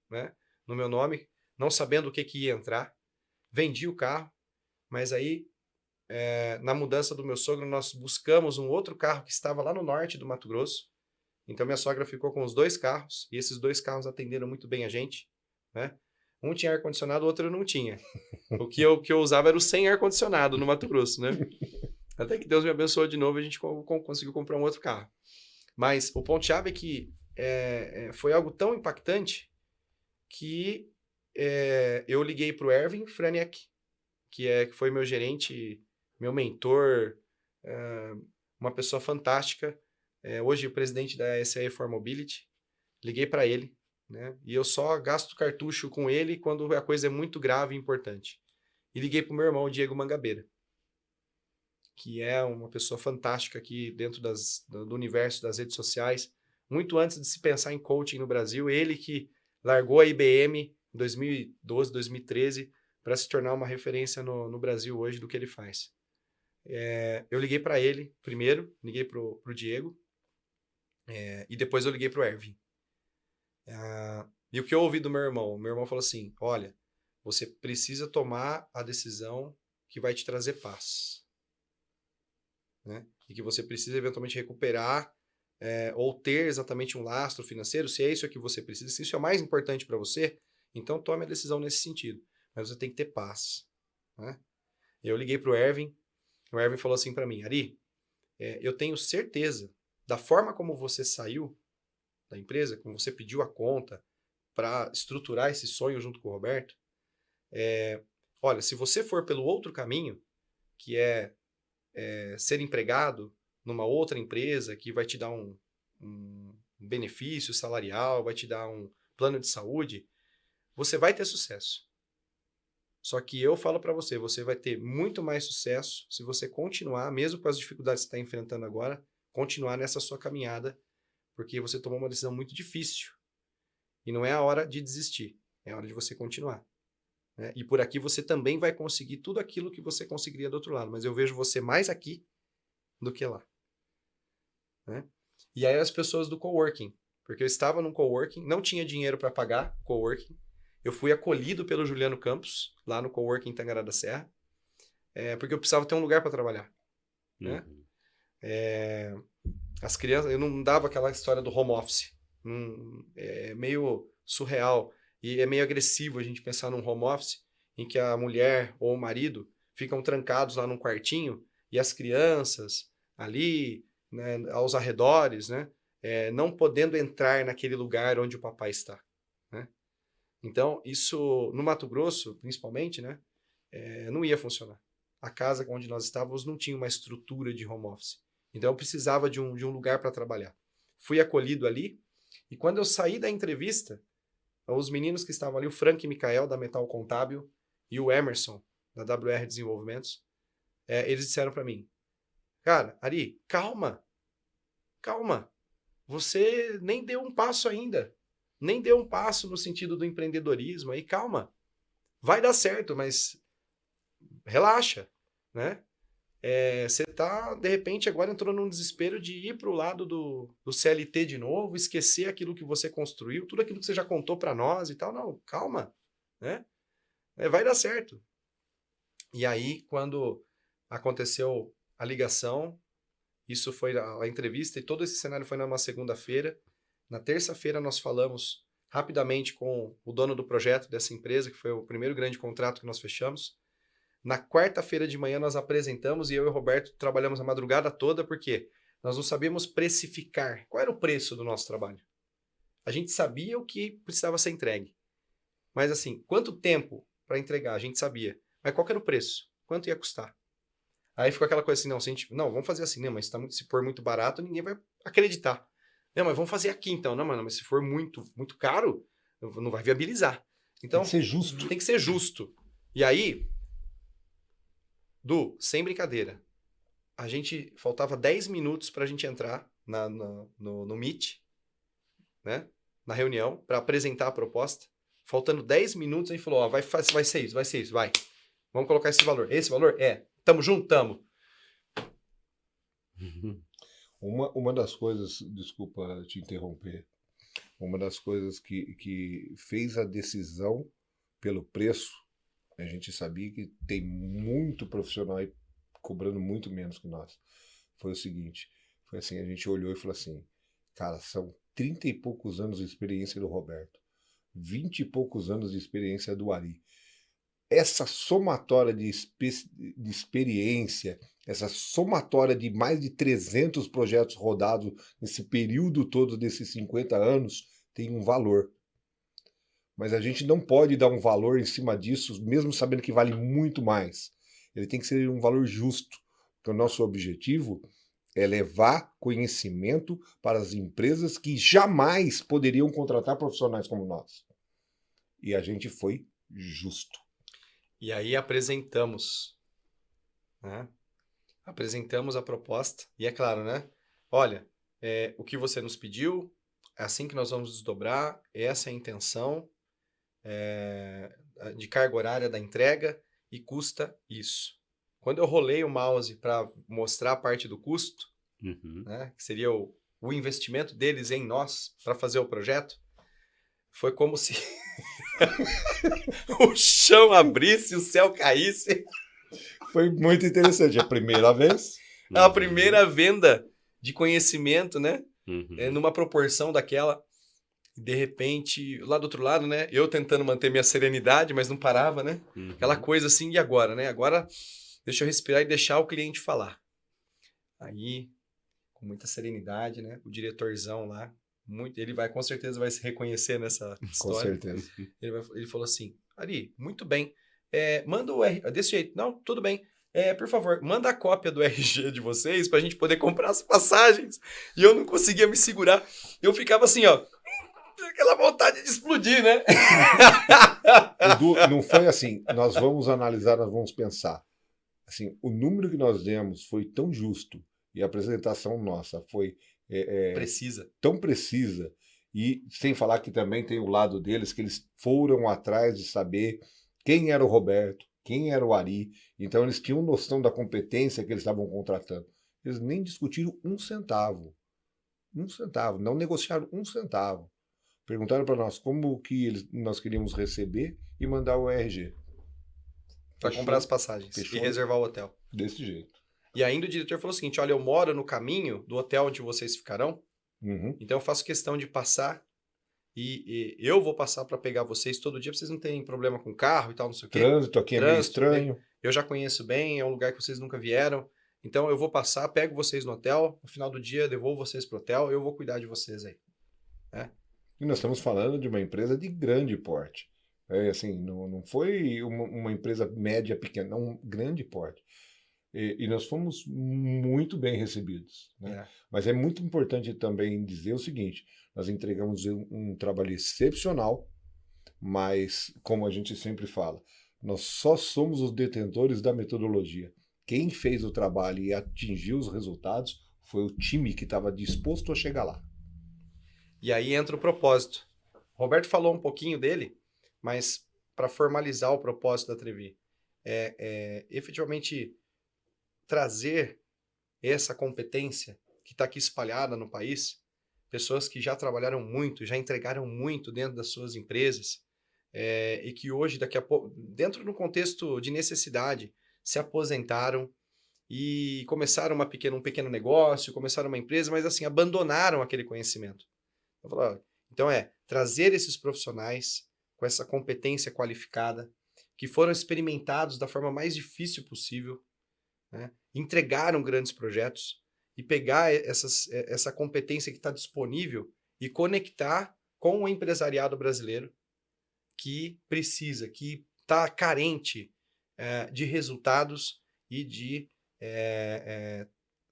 né, no meu nome, não sabendo o que ia entrar. Vendi o carro, mas aí na mudança do meu sogro, nós buscamos um outro carro que estava lá no norte do Mato Grosso. Então, minha sogra ficou com os 2 carros, e esses 2 carros atenderam muito bem a gente, né? Um tinha ar-condicionado, o outro não tinha. O que eu usava era o sem ar-condicionado no Mato Grosso, né? Até que Deus me abençoou de novo e a gente conseguiu comprar um outro carro. Mas o ponto-chave é que foi algo tão impactante que eu liguei para o Erwin Franiak, que foi meu gerente, meu mentor, uma pessoa fantástica, hoje o presidente da SAE for Mobility. Liguei para ele, né? E eu só gasto cartucho com ele quando a coisa é muito grave e importante. E liguei para o meu irmão, o Diego Mangabeira, que é uma pessoa fantástica aqui dentro do universo das redes sociais. Muito antes de se pensar em coaching no Brasil, ele que largou a IBM em 2012, 2013, para se tornar uma referência no Brasil hoje do que ele faz. Eu liguei para ele primeiro, liguei para o Diego, e depois eu liguei para o Erwin. E o que eu ouvi do meu irmão falou assim, olha, você precisa tomar a decisão que vai te trazer paz, né? E que você precisa eventualmente recuperar ou ter exatamente um lastro financeiro, se é isso que você precisa, se isso é o mais importante para você, então tome a decisão nesse sentido. Mas você tem que ter paz, né? Eu liguei para o Erwin falou assim para mim, Ari, eu tenho certeza da forma como você saiu da empresa, como você pediu a conta para estruturar esse sonho junto com o Roberto, olha, se você for pelo outro caminho, que é ser empregado numa outra empresa que vai te dar um benefício salarial, vai te dar um plano de saúde, você vai ter sucesso. Só que eu falo para você, você vai ter muito mais sucesso se você continuar, mesmo com as dificuldades que você está enfrentando agora, continuar nessa sua caminhada, porque você tomou uma decisão muito difícil. E não é a hora de desistir, é a hora de você continuar. Né? E por aqui você também vai conseguir tudo aquilo que você conseguiria do outro lado, mas eu vejo você mais aqui do que lá. Né? E aí as pessoas do coworking, porque eu estava num coworking, não tinha dinheiro para pagar coworking, eu fui acolhido pelo Juliano Campos, lá no coworking em Tangará da Serra, porque eu precisava ter um lugar para trabalhar. Né? As crianças, eu não dava aquela história do home office, é meio surreal e é meio agressivo a gente pensar num home office em que a mulher ou o marido ficam trancados lá num quartinho e as crianças ali, né, aos arredores, né, não podendo entrar naquele lugar onde o papai está. Né? Então, isso no Mato Grosso, principalmente, né, não ia funcionar. A casa onde nós estávamos não tinha uma estrutura de home office. Então, eu precisava de um lugar para trabalhar. Fui acolhido ali, e quando eu saí da entrevista, os meninos que estavam ali, o Frank e Micael, da Metal Contábil, e o Emerson, da WR Desenvolvimentos, eles disseram para mim, cara, Ari, calma, você nem deu um passo ainda, nem deu um passo no sentido do empreendedorismo, aí calma, vai dar certo, mas relaxa, né? Você tá, de repente, agora entrou num desespero de ir para o lado do CLT de novo, esquecer aquilo que você construiu, tudo aquilo que você já contou para nós e tal. Não, calma. né? Vai dar certo. E aí, quando aconteceu a ligação, isso foi a entrevista e todo esse cenário foi numa segunda-feira. Na terça-feira nós falamos rapidamente com o dono do projeto dessa empresa, que foi o primeiro grande contrato que nós fechamos. Na quarta-feira de manhã nós apresentamos e eu e o Roberto trabalhamos a madrugada toda, porque nós não sabíamos precificar. Qual era o preço do nosso trabalho? A gente sabia o que precisava ser entregue. Mas assim, quanto tempo para entregar? A gente sabia. Mas qual que era o preço? Quanto ia custar? Aí ficou aquela coisa assim, não, se a gente, não, vamos fazer assim, não, mas se for muito barato, ninguém vai acreditar. Não, mas vamos fazer aqui então. Não, mano, mas se for muito, muito caro, não vai viabilizar. Então, Tem que ser justo. tem que ser justo. E aí, sem brincadeira, a gente, faltava 10 minutos para a gente entrar no Meet, né, na reunião, para apresentar a proposta. Faltando 10 minutos, a gente falou, ó, vai ser isso, vai. Vamos colocar esse valor. Esse valor? Tamo junto? Tamo. Uma das coisas, desculpa te interromper, uma das coisas que fez a decisão pelo preço, a gente sabia que tem muito profissional aí cobrando muito menos que nós. Foi o seguinte, foi assim, a gente olhou e falou assim, cara, são 30 e poucos anos de experiência do Roberto, 20 e poucos anos de experiência do Ari. Essa somatória de experiência, essa somatória de mais de 300 projetos rodados nesse período todo desses 50 anos, tem um valor. Mas a gente não pode dar um valor em cima disso, mesmo sabendo que vale muito mais. Ele tem que ser um valor justo. Porque o nosso objetivo é levar conhecimento para as empresas que jamais poderiam contratar profissionais como nós. E a gente foi justo. E aí apresentamos, né? Apresentamos a proposta. E é claro, né? Olha, o que você nos pediu, é assim que nós vamos desdobrar, essa é a intenção de carga horária da entrega e custa isso. Quando eu rolei o mouse para mostrar a parte do custo, né, que seria o investimento deles em nós para fazer o projeto, foi como se o chão abrisse e o céu caísse. Foi muito interessante. É a primeira vez. É a primeira venda de conhecimento, né? Numa proporção daquela. De repente, lá do outro lado, né? Eu tentando manter minha serenidade, mas não parava, né? Aquela coisa assim, e agora, né? Agora, deixa eu respirar e deixar o cliente falar. Aí, com muita serenidade, né? O diretorzão lá, ele com certeza vai se reconhecer nessa história. Com certeza. Ele falou assim, Ari, muito bem. Manda o RG. Desse jeito. Não, tudo bem. Por favor, manda a cópia do RG de vocês pra gente poder comprar as passagens. E eu não conseguia me segurar. Eu ficava assim, ó. Aquela vontade de explodir, né? Edu, não foi assim, nós vamos analisar, nós vamos pensar. Assim, o número que nós demos foi tão justo e a apresentação nossa foi tão precisa. E sem falar que também tem o lado deles, que eles foram atrás de saber quem era o Roberto, quem era o Ari. Então eles tinham noção da competência que eles estavam contratando. Eles nem discutiram um centavo. Um centavo, não negociaram um centavo. Perguntaram para nós como que nós queríamos receber e mandar o RG. Para comprar as passagens e reservar o hotel. Desse jeito. E ainda o diretor falou o seguinte, olha, eu moro no caminho do hotel onde vocês ficarão, então eu faço questão de passar e eu vou passar para pegar vocês todo dia, para vocês não terem problema com carro e tal, não sei o quê. Trânsito aqui é meio estranho. Eu já conheço bem, é um lugar que vocês nunca vieram, então eu vou passar, pego vocês no hotel, no final do dia devolvo vocês pro hotel, eu vou cuidar de vocês aí. E nós estamos falando de uma empresa de grande porte. Assim, não foi uma empresa média, pequena, não, um grande porte. E nós fomos muito bem recebidos. Né? Mas é muito importante também dizer o seguinte, nós entregamos um trabalho excepcional, mas, como a gente sempre fala, nós só somos os detentores da metodologia. Quem fez o trabalho e atingiu os resultados foi o time que estava disposto a chegar lá. E aí entra o propósito. O Roberto falou um pouquinho dele, mas para formalizar o propósito da Trevi, efetivamente trazer essa competência que está aqui espalhada no país, pessoas que já trabalharam muito, já entregaram muito dentro das suas empresas, e que hoje, daqui a pouco, dentro do contexto de necessidade, se aposentaram e começaram um pequeno negócio, começaram uma empresa, mas assim, abandonaram aquele conhecimento. Eu falo, ó, então trazer esses profissionais com essa competência qualificada, que foram experimentados da forma mais difícil possível, né? Entregaram grandes projetos e pegar essa competência que está disponível e conectar com o empresariado brasileiro que precisa, que está carente de resultados e de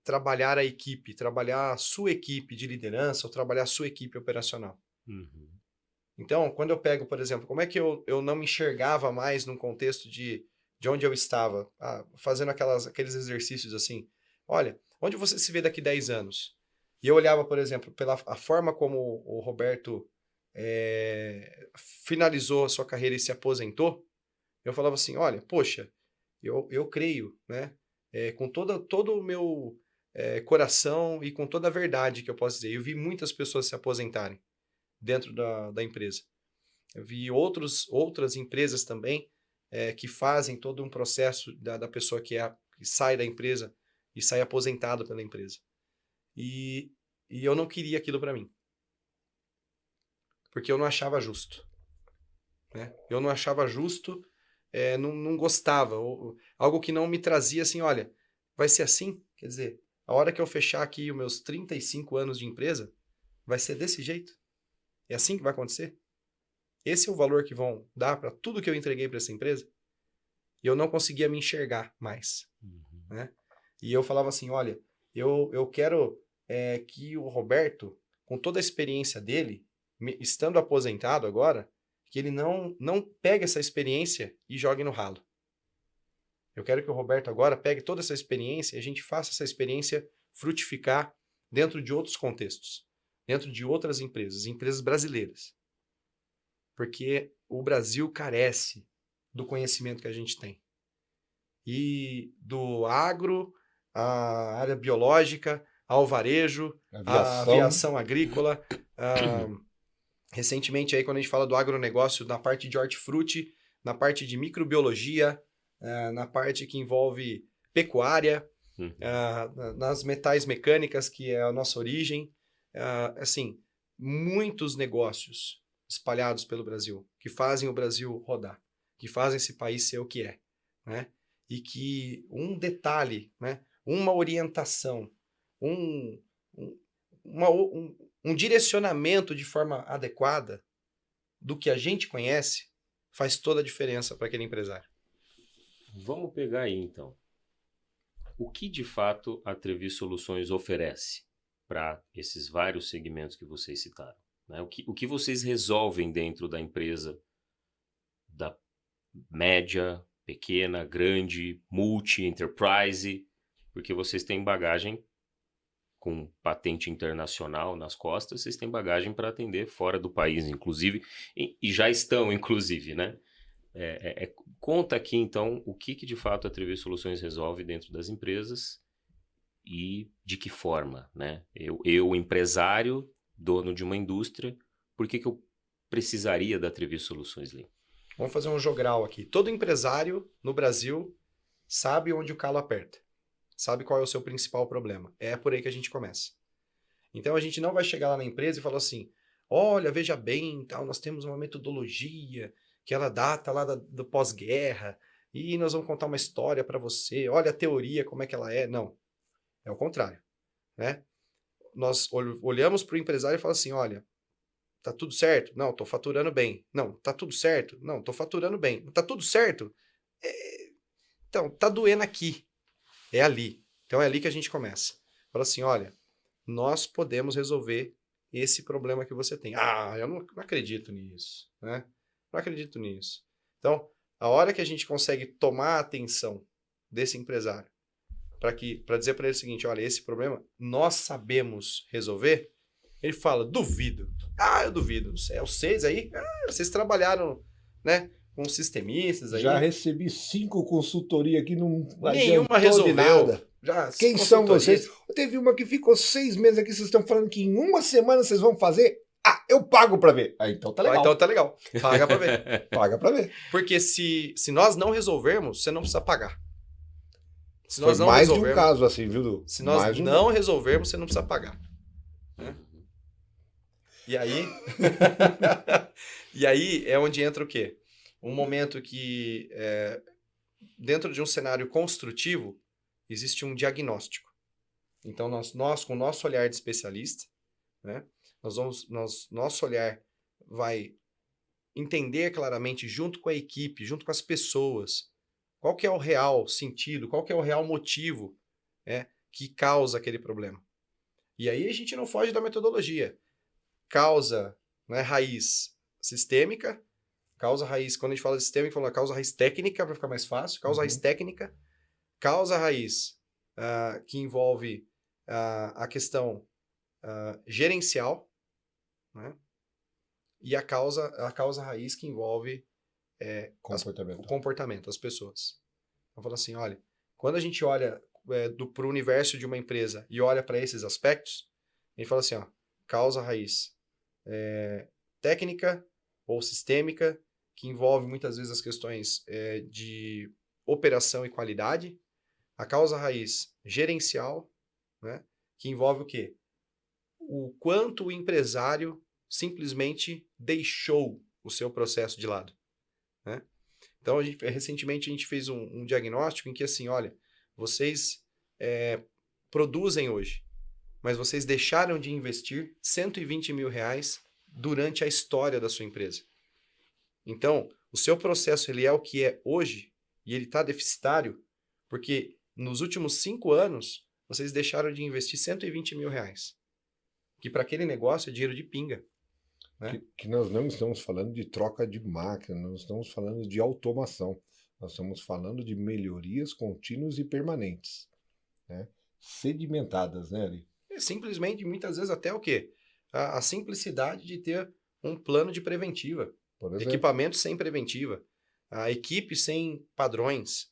trabalhar a equipe, trabalhar a sua equipe de liderança ou trabalhar a sua equipe operacional. Uhum. Então, quando eu pego, por exemplo, como é que eu não me enxergava mais num contexto de onde eu estava, fazendo aqueles exercícios assim, olha, onde você se vê daqui 10 anos? E eu olhava, por exemplo, pela a forma como o Roberto finalizou a sua carreira e se aposentou, eu falava assim, olha, poxa, eu creio, né, com todo o meu coração e com toda a verdade que eu posso dizer, eu vi muitas pessoas se aposentarem dentro da empresa. Eu vi outras empresas também que fazem todo um processo da pessoa que sai da empresa e sai aposentado pela empresa. E eu não queria aquilo para mim. Porque eu não achava justo. Né? Eu não achava justo, não gostava. Algo que não me trazia assim, olha, vai ser assim? Quer dizer, a hora que eu fechar aqui os meus 35 anos de empresa, vai ser desse jeito? É assim que vai acontecer? Esse é o valor que vão dar para tudo que eu entreguei para essa empresa? E eu não conseguia me enxergar mais. Uhum. Né? E eu falava assim, olha, eu quero que o Roberto, com toda a experiência dele, estando aposentado agora, que ele não pegue essa experiência e jogue no ralo. Eu quero que o Roberto agora pegue toda essa experiência e a gente faça essa experiência frutificar dentro de outros contextos, dentro de outras empresas brasileiras. Porque o Brasil carece do conhecimento que a gente tem. E do agro, a área biológica, ao varejo, a aviação agrícola. Recentemente, aí, quando a gente fala do agronegócio, na parte de hortifruti, na parte de microbiologia, na parte que envolve pecuária, nas metais mecânicas, que é a nossa origem. Assim, muitos negócios espalhados pelo Brasil, que fazem o Brasil rodar, que fazem esse país ser o que é, né? E que um detalhe, né? Uma orientação, um direcionamento de forma adequada do que a gente conhece faz toda a diferença para aquele empresário. Vamos pegar aí, então. O que de fato a Trevi Soluções oferece para esses vários segmentos que vocês citaram? Né? O que vocês resolvem dentro da empresa, da média, pequena, grande, multi-enterprise, porque vocês têm bagagem com patente internacional nas costas, vocês têm bagagem para atender fora do país, inclusive, e já estão, inclusive, né? Conta aqui, então, o que de fato a Trevi Soluções resolve dentro das empresas e de que forma, né? Eu empresário, dono de uma indústria, por que eu precisaria da Trevi Soluções, Lean? Vamos fazer um jogral aqui. Todo empresário no Brasil sabe onde o calo aperta. Sabe qual é o seu principal problema. É por aí que a gente começa. Então a gente não vai chegar lá na empresa e falar assim, olha, veja bem, tal, nós temos uma metodologia que ela data lá do pós-guerra e nós vamos contar uma história para você. Olha a teoria, como é que ela é. Não. É o contrário. Né? Nós olhamos para o empresário e falamos assim, olha, tá tudo certo? Não, tô faturando bem. Não, tá tudo certo? Não, tô faturando bem. Tá tudo certo? Então, tá doendo aqui. É ali. Então é ali que a gente começa. Fala assim, olha, nós podemos resolver esse problema que você tem. Eu não acredito nisso, né? Não acredito nisso. Então, a hora que a gente consegue tomar a atenção desse empresário para dizer para ele o seguinte, olha, esse problema nós sabemos resolver, ele fala, duvido. Eu duvido. Vocês aí, vocês trabalharam, né, com sistemistas aí. Já recebi 5 consultorias aqui, não nenhuma resolveu. Nada. Quem são vocês? Teve uma que ficou 6 meses aqui, vocês estão falando que em uma semana vocês vão fazer? eu pago para ver. Ah, então tá legal. Então tá legal. Paga para ver. Paga para ver. Porque se nós não resolvermos, você não precisa pagar. Se Foi nós não mais de um resolvermos, caso assim, viu, Du? se nós Mais de um não caso. resolvermos, você não precisa pagar. Né? E aí, e aí é onde entra o quê? Um momento que, dentro de um cenário construtivo, existe um diagnóstico. Então, nós com o nosso olhar de especialista, né, nosso olhar vai entender claramente, junto com a equipe, junto com as pessoas, qual que é o real sentido, qual que é o real motivo, que causa aquele problema. E aí a gente não foge da metodologia. Causa, né, raiz sistêmica, causa raiz, quando a gente fala de sistêmica, fala causa raiz técnica, para ficar mais fácil, causa raiz técnica, causa raiz que envolve a questão gerencial, né? E a causa raiz que envolve o comportamento das pessoas. Então, falando assim, olha, quando a gente olha para o universo de uma empresa e olha para esses aspectos, a gente fala assim, ó, causa raiz técnica ou sistêmica, que envolve muitas vezes as questões de operação e qualidade, a causa raiz gerencial, né, que envolve o quê? O quanto o empresário simplesmente deixou o seu processo de lado, né? Então, recentemente a gente fez um diagnóstico em que, assim, olha, vocês produzem hoje, mas vocês deixaram de investir R$120 mil durante a história da sua empresa. Então, o seu processo ele é o que é hoje e ele está deficitário porque nos últimos 5 anos vocês deixaram de investir R$120 mil, que para aquele negócio é dinheiro de pinga. Né? Que nós não estamos falando de troca de máquina, nós estamos falando de automação. Nós estamos falando de melhorias contínuas e permanentes, né? Sedimentadas, né, Ari? Simplesmente, muitas vezes, até o quê? A simplicidade de ter um plano de preventiva. Por exemplo. Equipamento sem preventiva. A equipe sem padrões.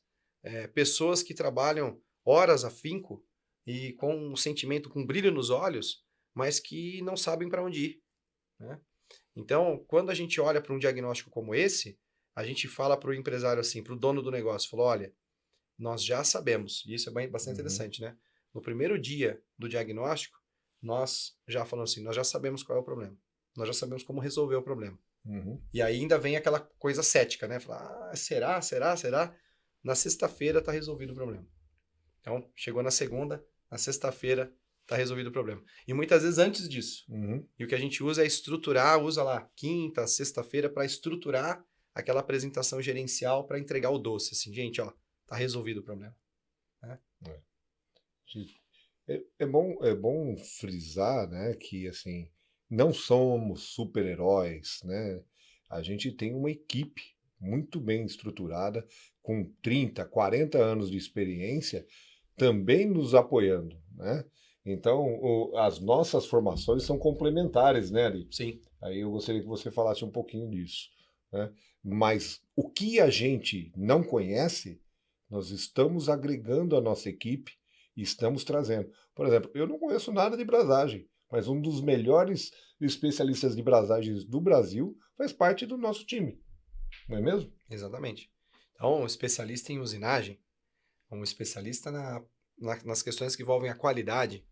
Pessoas que trabalham horas afinco e com um sentimento, com brilho nos olhos, mas que não sabem para onde ir. Né? Então, quando a gente olha para um diagnóstico como esse, a gente fala para o empresário assim, para o dono do negócio, falou, olha, nós já sabemos, e isso é bastante interessante, né? No primeiro dia do diagnóstico, nós já falamos assim, nós já sabemos qual é o problema. Nós já sabemos como resolver o problema. E aí ainda vem aquela coisa cética, né? Falar, será? Na sexta-feira está resolvido o problema. Então, chegou na segunda, na sexta-feira está resolvido o problema. E muitas vezes antes disso. E o que a gente usa é estruturar, usa lá quinta, sexta-feira para estruturar aquela apresentação gerencial para entregar o doce. Assim, gente, ó, tá resolvido o problema. Né? É bom frisar, né, que assim, não somos super-heróis, né? A gente tem uma equipe muito bem estruturada, com 30, 40 anos de experiência, também nos apoiando, né? Então, as nossas formações são complementares, né, Ari? Sim. Aí eu gostaria que você falasse um pouquinho disso, né? Mas o que a gente não conhece, nós estamos agregando à nossa equipe e estamos trazendo. Por exemplo, eu não conheço nada de brasagem, mas um dos melhores especialistas de brasagens do Brasil faz parte do nosso time, não é mesmo? Exatamente. Então, um especialista em usinagem, um especialista nas questões que envolvem a qualidade,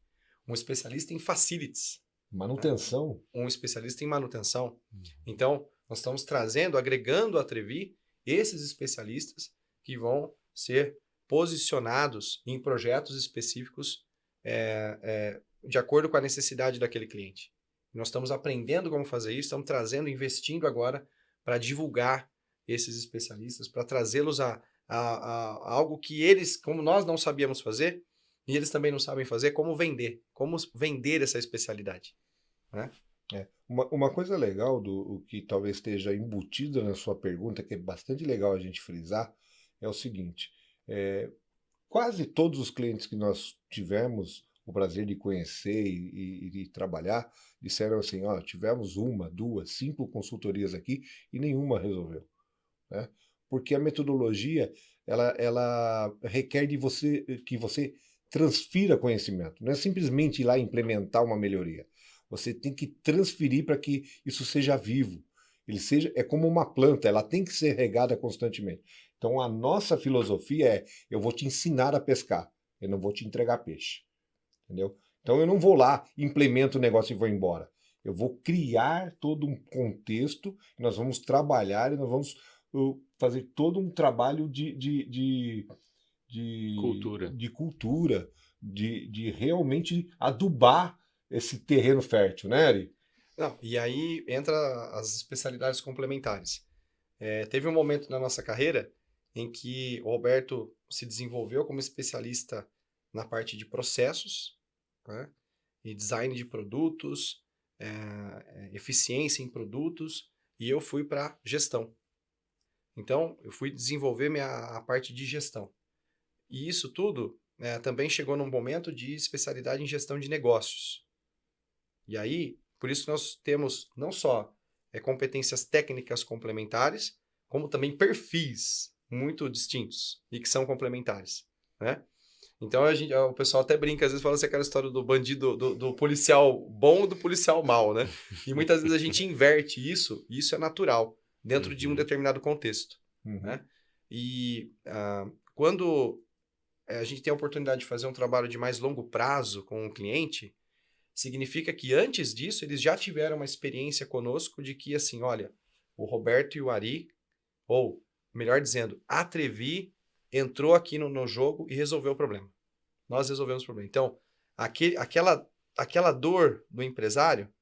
um especialista em facilities. Manutenção. Um especialista em manutenção. Então, nós estamos trazendo, agregando à Trevi esses especialistas que vão ser posicionados em projetos específicos de acordo com a necessidade daquele cliente. Nós estamos aprendendo como fazer isso, estamos trazendo, investindo agora para divulgar esses especialistas, para trazê-los a algo que eles, como nós não sabíamos fazer, e eles também não sabem fazer, como vender essa especialidade. Né? Uma coisa legal o que talvez esteja embutida na sua pergunta, que é bastante legal a gente frisar, é o seguinte, quase todos os clientes que nós tivemos o prazer de conhecer e trabalhar, disseram assim, ó, tivemos 1, 2, 5 consultorias aqui e nenhuma resolveu. Né? Porque a metodologia, ela requer que você transfira conhecimento, não é simplesmente ir lá implementar uma melhoria. Você tem que transferir para que isso seja vivo. É como uma planta, ela tem que ser regada constantemente. Então a nossa filosofia é: eu vou te ensinar a pescar, eu não vou te entregar peixe. Entendeu? Então eu não vou lá, implemento o negócio e vou embora. Eu vou criar todo um contexto, nós vamos trabalhar e nós vamos fazer todo um trabalho Cultura. de cultura, de realmente adubar esse terreno fértil, né, Ari? Não, e aí entra as especialidades complementares. Teve um momento na nossa carreira em que o Roberto se desenvolveu como especialista na parte de processos, né, e design de produtos, eficiência em produtos, e eu fui para gestão. Então, eu fui desenvolver a parte de gestão. E isso tudo também chegou num momento de especialidade em gestão de negócios. E aí, por isso que nós temos não só competências técnicas complementares, como também perfis muito distintos e que são complementares, né? Então o pessoal até brinca, às vezes fala assim, aquela história do bandido, do policial bom e do policial mau, né? E muitas vezes a gente inverte isso, e isso é natural, dentro de um determinado contexto, né? E quando a gente tem a oportunidade de fazer um trabalho de mais longo prazo com o cliente, significa que antes disso eles já tiveram uma experiência conosco de que, assim, olha, o Roberto e o Ari, ou melhor dizendo, a Trevi entrou aqui no jogo e resolveu o problema. Nós resolvemos o problema. Então, aquela dor do empresário,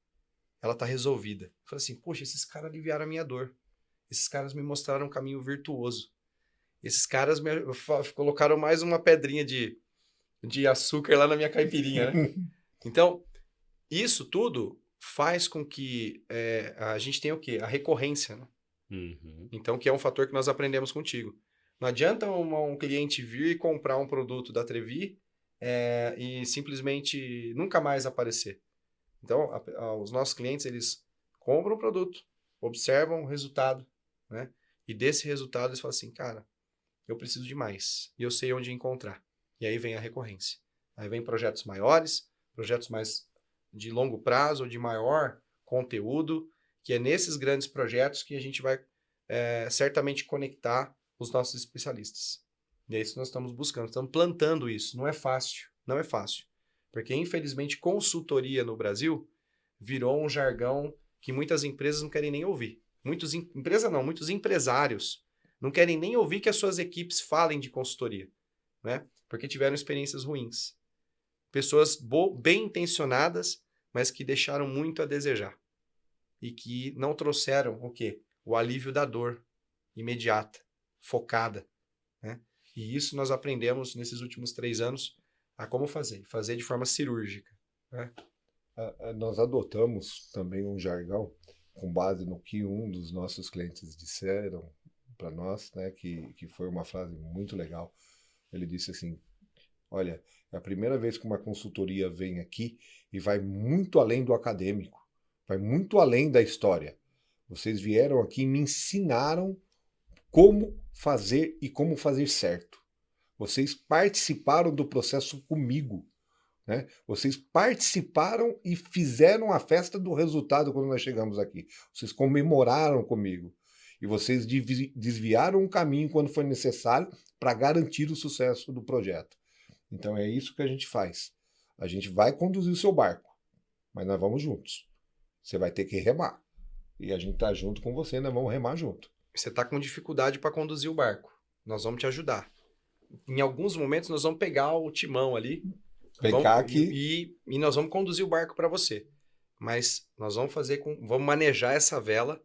ela está resolvida. Eu falei assim, poxa, esses caras aliviaram a minha dor. Esses caras me mostraram um caminho virtuoso. Esses caras colocaram mais uma pedrinha de açúcar lá na minha caipirinha, né? Então, isso tudo faz com que a gente tenha o quê? A recorrência, né? Então, que é um fator que nós aprendemos contigo. Não adianta um cliente vir e comprar um produto da Trevi e simplesmente nunca mais aparecer. Então, os nossos clientes, eles compram o produto, observam o resultado, né? E desse resultado eles falam assim, cara, eu preciso de mais e eu sei onde encontrar. E aí vem a recorrência. Aí vem projetos maiores, projetos mais de longo prazo ou de maior conteúdo, que é nesses grandes projetos que a gente vai certamente conectar os nossos especialistas. E é isso que nós estamos buscando, estamos plantando isso. Não é fácil, não é fácil. Porque, infelizmente, consultoria no Brasil virou um jargão que muitas empresas não querem nem ouvir. Muitos empresários não querem nem ouvir que as suas equipes falem de consultoria, né? Porque tiveram experiências ruins. Pessoas bem intencionadas, mas que deixaram muito a desejar. E que não trouxeram o quê? O alívio da dor imediata, focada, né? E isso nós aprendemos nesses últimos 3 anos a como fazer de forma cirúrgica, né? Nós adotamos também um jargão com base no que um dos nossos clientes disseram para nós, né, que foi uma frase muito legal. Ele disse assim, olha, é a primeira vez que uma consultoria vem aqui e vai muito além do acadêmico, vai muito além da história. Vocês vieram aqui e me ensinaram como fazer e como fazer certo. Vocês participaram do processo comigo, né? Vocês participaram e fizeram a festa do resultado quando nós chegamos aqui. Vocês comemoraram comigo. E vocês desviaram um caminho quando foi necessário para garantir o sucesso do projeto. Então é isso que a gente faz. A gente vai conduzir o seu barco, mas nós vamos juntos. Você vai ter que remar. E a gente está junto com você, nós vamos remar junto. Você está com dificuldade para conduzir o barco. Nós vamos te ajudar. Em alguns momentos nós vamos pegar o timão ali e nós vamos conduzir o barco para você. Mas nós vamos vamos manejar essa vela,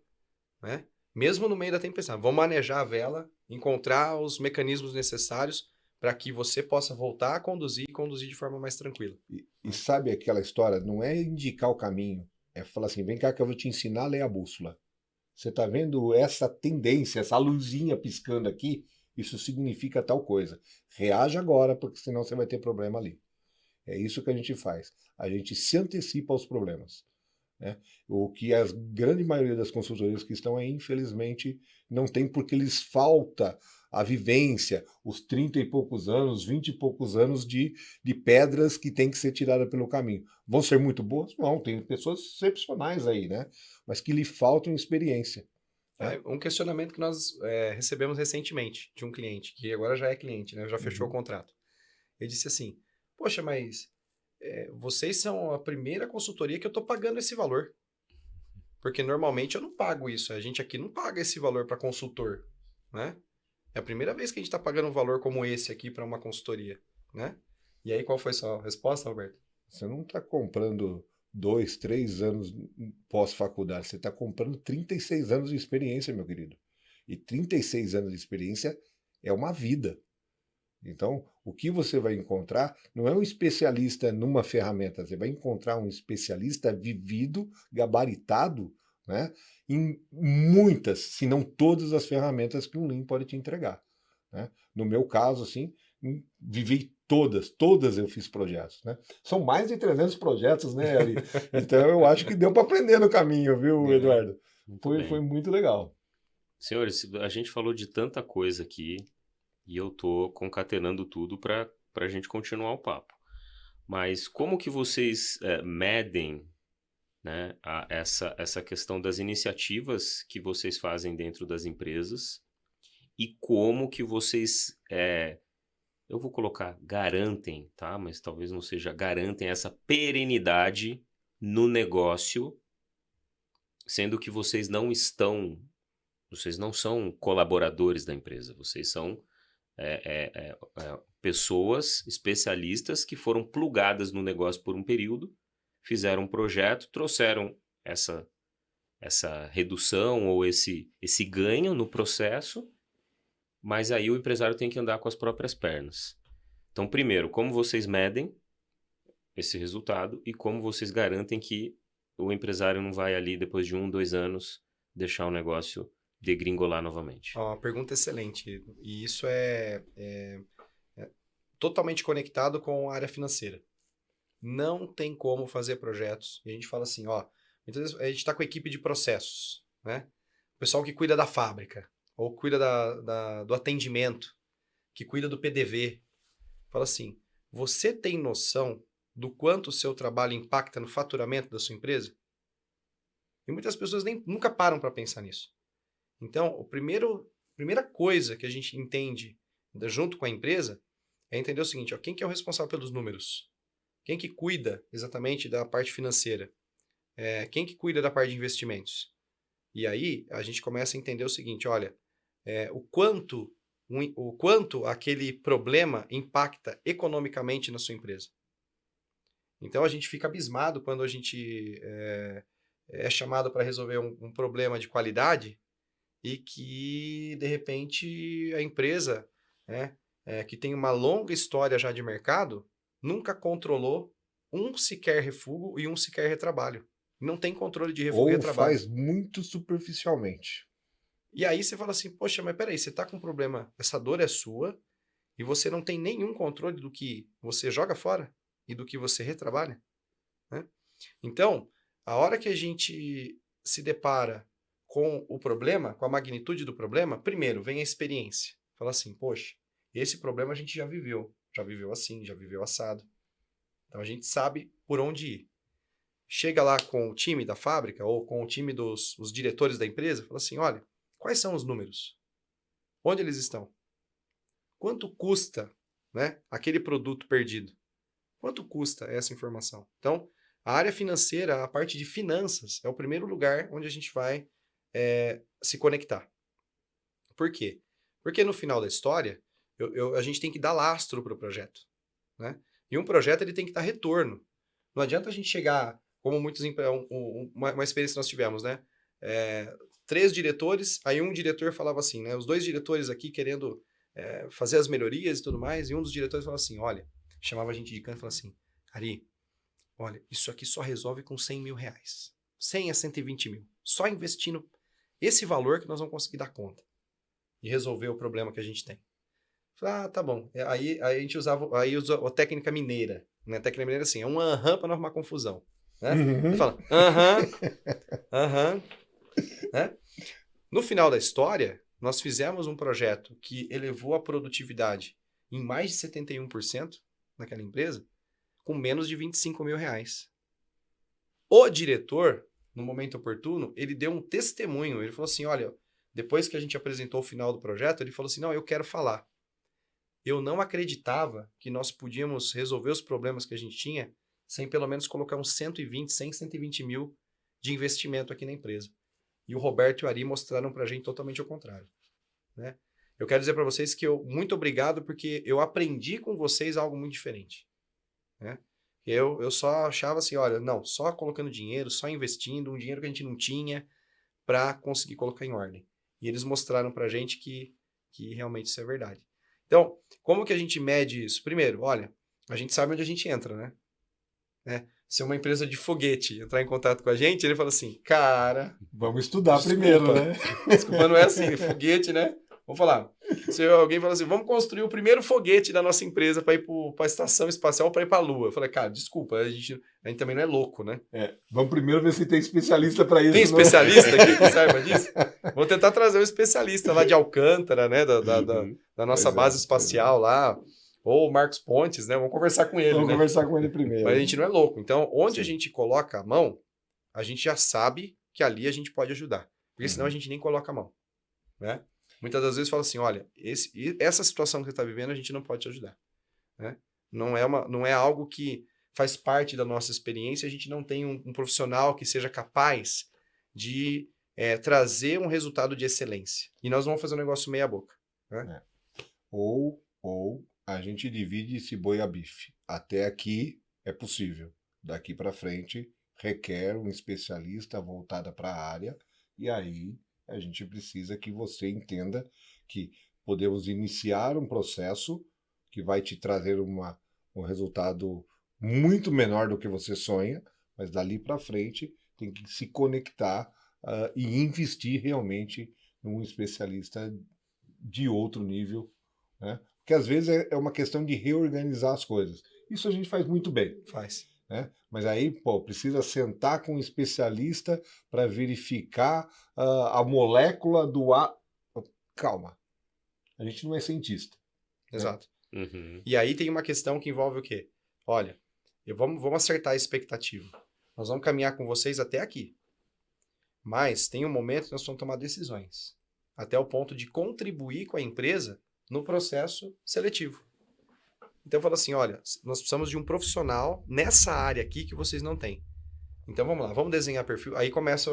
né? Mesmo no meio da tempestade. Vamos manejar a vela, encontrar os mecanismos necessários para que você possa voltar a conduzir e conduzir de forma mais tranquila. E sabe aquela história? Não é indicar o caminho, é falar assim, vem cá que eu vou te ensinar a ler a bússola. Você está vendo essa tendência, essa luzinha piscando aqui? Isso significa tal coisa. Reaja agora, porque senão você vai ter problema ali. É isso que a gente faz. A gente se antecipa aos problemas. né? O que a grande maioria das consultorias que estão aí, infelizmente, não tem, porque lhes falta a vivência, os 30 e poucos anos, 20 e poucos anos de pedras que tem que ser tirada pelo caminho. Vão ser muito boas? Não, tem pessoas excepcionais aí, né? Mas que lhe faltam experiência, né? Um questionamento que nós recebemos recentemente de um cliente, que agora já é cliente, né? Já fechou o contrato. Ele disse assim, poxa, mas vocês são a primeira consultoria que eu estou pagando esse valor. Porque normalmente eu não pago isso. A gente aqui não paga esse valor para consultor, né? É a primeira vez que a gente está pagando um valor como esse aqui para uma consultoria, né? E aí, qual foi a sua resposta, Roberto? Você não está comprando 2, 3 anos pós-faculdade, você está comprando 36 anos de experiência, meu querido. E 36 anos de experiência é uma vida. Então, o que você vai encontrar não é um especialista numa ferramenta, você vai encontrar um especialista vivido, gabaritado, né, em muitas, se não todas as ferramentas que um Lean pode te entregar, né? No meu caso, assim, vivi todas eu fiz projetos, né? São mais de 300 projetos, né, Ari? Então, eu acho que deu para aprender no caminho, viu, Eduardo? Muito Foi bem. muito legal. Senhores, a gente falou de tanta coisa aqui e eu tô concatenando tudo para a gente continuar o papo. Mas como que vocês medem, né, essa questão das iniciativas que vocês fazem dentro das empresas e como que vocês, eu vou colocar garantem, tá? Mas talvez não seja garantem essa perenidade no negócio, sendo que vocês não são colaboradores da empresa, vocês são pessoas especialistas que foram plugadas no negócio por um período, fizeram um projeto, trouxeram essa redução ou esse ganho no processo, mas aí o empresário tem que andar com as próprias pernas. Então, primeiro, como vocês medem esse resultado e como vocês garantem que o empresário não vai ali, depois de 1, 2 anos, deixar o negócio degringolar novamente? Ó, uma pergunta excelente. E isso é totalmente conectado com a área financeira. Não tem como fazer projetos. E a gente fala assim, ó, muitas vezes a gente está com a equipe de processos, né? O pessoal que cuida da fábrica, ou cuida do atendimento, que cuida do PDV. Fala assim, você tem noção do quanto o seu trabalho impacta no faturamento da sua empresa? E muitas pessoas nunca param para pensar nisso. Então, primeira coisa que a gente entende junto com a empresa é entender o seguinte, ó, quem que é o responsável pelos números? Quem que cuida exatamente da parte financeira? Quem que cuida da parte de investimentos? E aí a gente começa a entender o seguinte, olha, o quanto aquele problema impacta economicamente na sua empresa. Então a gente fica abismado quando a gente é chamado para resolver um problema de qualidade e que, de repente, a empresa, né, que tem uma longa história já de mercado, nunca controlou um sequer refúgio e um sequer retrabalho. Não tem controle de refúgio e Ou retrabalho. faz muito superficialmente. E aí você fala assim, poxa, mas peraí, você está com um problema, essa dor é sua, e você não tem nenhum controle do que você joga fora e do que você retrabalha, né? Então, a hora que a gente se depara com o problema, com a magnitude do problema, primeiro vem a experiência. Fala assim, poxa, esse problema a gente já viveu assim, já viveu assado. Então a gente sabe por onde ir. Chega lá com o time da fábrica ou com o time os diretores da empresa, fala assim, olha, quais são os números? Onde eles estão? Quanto custa, né, aquele produto perdido? Quanto custa essa informação? Então, a área financeira, a parte de finanças, é o primeiro lugar onde a gente vai se conectar. Por quê? Porque no final da história, a gente tem que dar lastro para o projeto, né? E um projeto ele tem que dar retorno. Não adianta a gente chegar, como uma experiência que nós tivemos, né? 3 diretores, aí um diretor falava assim, né? Os 2 diretores aqui querendo fazer as melhorias e tudo mais, e um dos diretores falava assim, olha, chamava a gente de canto e falava assim, Ari, olha, isso aqui só resolve com 100 mil reais. 100 a 120 mil. Só investindo esse valor que nós vamos conseguir dar conta e resolver o problema que a gente tem. Falei, tá bom. Aí a gente usa a técnica mineira. Né? A técnica mineira assim, é uma rampa para não arrumar confusão. Né? Uhum. Ele fala, aham. Né? No final da história, nós fizemos um projeto que elevou a produtividade em mais de 71% naquela empresa, com menos de 25 mil reais. O diretor, no momento oportuno, ele deu um testemunho. Ele falou assim, olha, depois que a gente apresentou o final do projeto, ele falou assim, não, eu quero falar. Eu não acreditava que nós podíamos resolver os problemas que a gente tinha sem pelo menos colocar uns 120 mil de investimento aqui na empresa. E o Roberto e o Ari mostraram para a gente totalmente o contrário. Né? Eu quero dizer para vocês que muito obrigado porque eu aprendi com vocês algo muito diferente. Né? Eu só achava assim, olha, não, só colocando dinheiro, só investindo, um dinheiro que a gente não tinha para conseguir colocar em ordem. E eles mostraram para a gente que realmente isso é verdade. Então, como que a gente mede isso? Primeiro, olha, a gente sabe onde a gente entra, né? Se uma empresa de foguete entrar em contato com a gente, ele fala assim, cara, Vamos estudar desculpa, primeiro, né? desculpa, não é assim, foguete, né? Vamos falar. Se alguém fala assim, vamos construir o primeiro foguete da nossa empresa para ir para a estação espacial, para ir para a Lua. Eu falei, cara, desculpa, a gente também não é louco, né? Vamos primeiro ver se tem especialista para isso. Tem especialista aqui que saiba disso? Vou tentar trazer um especialista lá de Alcântara, né? Da nossa base espacial lá. Ou o Marcos Pontes, né? Vamos conversar com ele, Vamos né? conversar com ele primeiro. Mas a gente não é louco. Então, onde Sim. a gente coloca a mão, a gente já sabe que ali a gente pode ajudar. Porque senão a gente nem coloca a mão, né? Muitas das vezes fala assim, olha, essa situação que você está vivendo, a gente não pode te ajudar. Né? Não é algo que faz parte da nossa experiência, a gente não tem um profissional que seja capaz de trazer um resultado de excelência. E nós vamos fazer um negócio meia boca. Né? Ou a gente divide esse boi a bife. Até aqui é possível. Daqui para frente requer um especialista voltado para a área e aí a gente precisa que você entenda que podemos iniciar um processo que vai te trazer um resultado muito menor do que você sonha, mas dali para frente tem que se conectar e investir realmente num especialista de outro nível, né? Porque às vezes é uma questão de reorganizar as coisas. Isso a gente faz muito bem. Faz. Né? Mas aí, precisa sentar com um especialista para verificar a molécula do ar. Calma, a gente não é cientista. Exato. Né? Uhum. E aí tem uma questão que envolve o quê? Olha, vamos acertar a expectativa. Nós vamos caminhar com vocês até aqui. Mas tem um momento que nós vamos tomar decisões. Até o ponto de contribuir com a empresa no processo seletivo. Então eu falo assim, olha, nós precisamos de um profissional nessa área aqui que vocês não têm. Então vamos lá, vamos desenhar perfil. Aí começa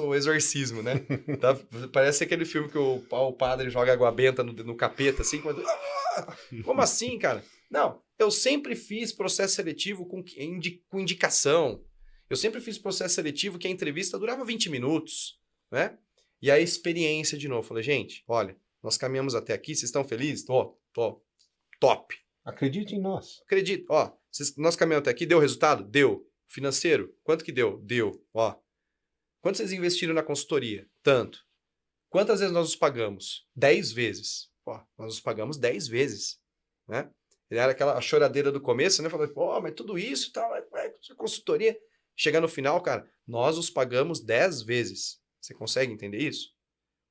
o exorcismo, né? Tá? Parece aquele filme que o padre joga água benta no capeta, assim. Como assim, cara? Não, eu sempre fiz processo seletivo com indicação. Eu sempre fiz processo seletivo que a entrevista durava 20 minutos, né? E a experiência de novo. Falei, gente, olha, nós caminhamos até aqui, vocês estão felizes? Tô, top. Acredite em nós. Acredito, ó, nós caminhamos até aqui, deu resultado? Deu. Financeiro? Quanto que deu? Deu, ó. Quanto vocês investiram na consultoria? Tanto. Quantas vezes nós os pagamos? 10 vezes. Pô, nós os pagamos 10 vezes, né? Ele era aquela choradeira do começo, né? Falando, pô, mas tudo isso e tal, consultoria. Chegar no final, cara, nós os pagamos 10 vezes. Você consegue entender isso?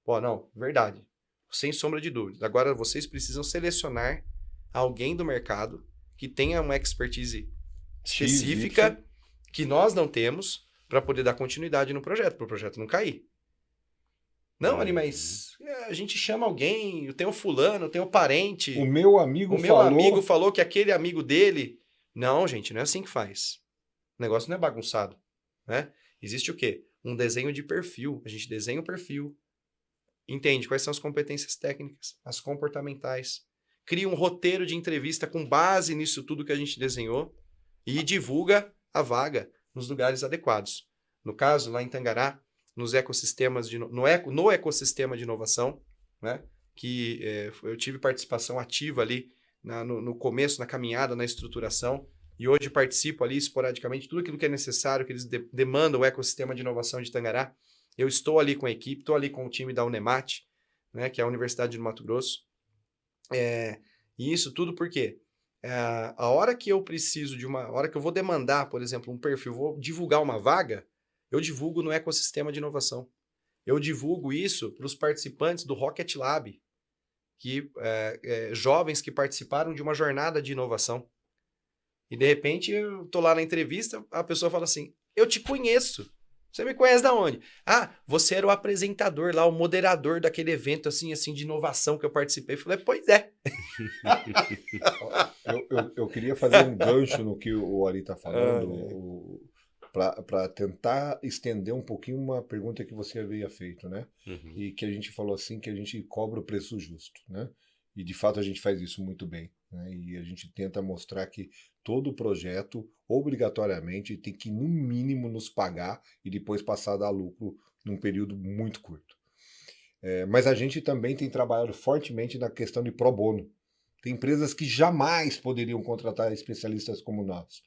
Pô, não, verdade. Sem sombra de dúvidas. Agora vocês precisam selecionar alguém do mercado que tenha uma expertise específica que nós não temos para poder dar continuidade no projeto, para o projeto não cair. Não, Ari, mas a gente chama alguém, eu tenho fulano, eu tenho parente. O meu amigo falou que aquele amigo dele... Não, gente, não é assim que faz. O negócio não é bagunçado, né? Existe o quê? Um desenho de perfil. A gente desenha o perfil, entende quais são as competências técnicas, as comportamentais, cria um roteiro de entrevista com base nisso tudo que a gente desenhou e divulga a vaga nos lugares adequados. No caso, lá em Tangará, nos ecossistemas no ecossistema de inovação, né? Que eu tive participação ativa ali no começo, na caminhada, na estruturação, e hoje participo ali esporadicamente, tudo aquilo que é necessário, que eles demandam o ecossistema de inovação de Tangará. Eu estou ali com a equipe, estou ali com o time da Unemat, né, que é a Universidade do Mato Grosso. E isso tudo por quê? a hora que eu preciso a hora que eu vou demandar, por exemplo, um perfil, vou divulgar uma vaga, eu divulgo no ecossistema de inovação. Eu divulgo isso para os participantes do Rocket Lab, jovens que participaram de uma jornada de inovação. E de repente eu tô lá na entrevista, a pessoa fala assim: eu te conheço. Você me conhece da onde? Ah, você era o apresentador lá, o moderador daquele evento assim de inovação que eu participei. Eu falei, pois é. Eu queria fazer um gancho no que o Ari está falando, para tentar estender um pouquinho uma pergunta que você havia feito, né? Uhum. E que a gente falou assim, que a gente cobra o preço justo, né? E de fato a gente faz isso muito bem, né? E a gente tenta mostrar que todo projeto, obrigatoriamente, tem que, no mínimo, nos pagar e depois passar a dar lucro num período muito curto. Mas a gente também tem trabalhado fortemente na questão de pro bono. Tem empresas que jamais poderiam contratar especialistas como nós.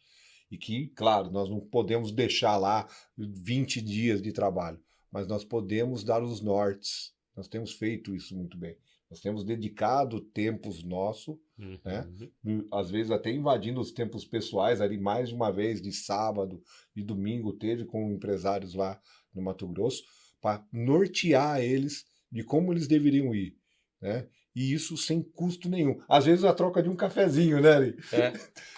E que, claro, nós não podemos deixar lá 20 dias de trabalho, mas nós podemos dar os nortes. Nós temos feito isso muito bem. Nós temos dedicado tempos nossos, né? Às vezes até invadindo os tempos pessoais, ali mais de uma vez, de sábado e domingo, teve com empresários lá no Mato Grosso, para nortear eles de como eles deveriam ir, né? E isso sem custo nenhum. Às vezes a troca de um cafezinho, né, Ari?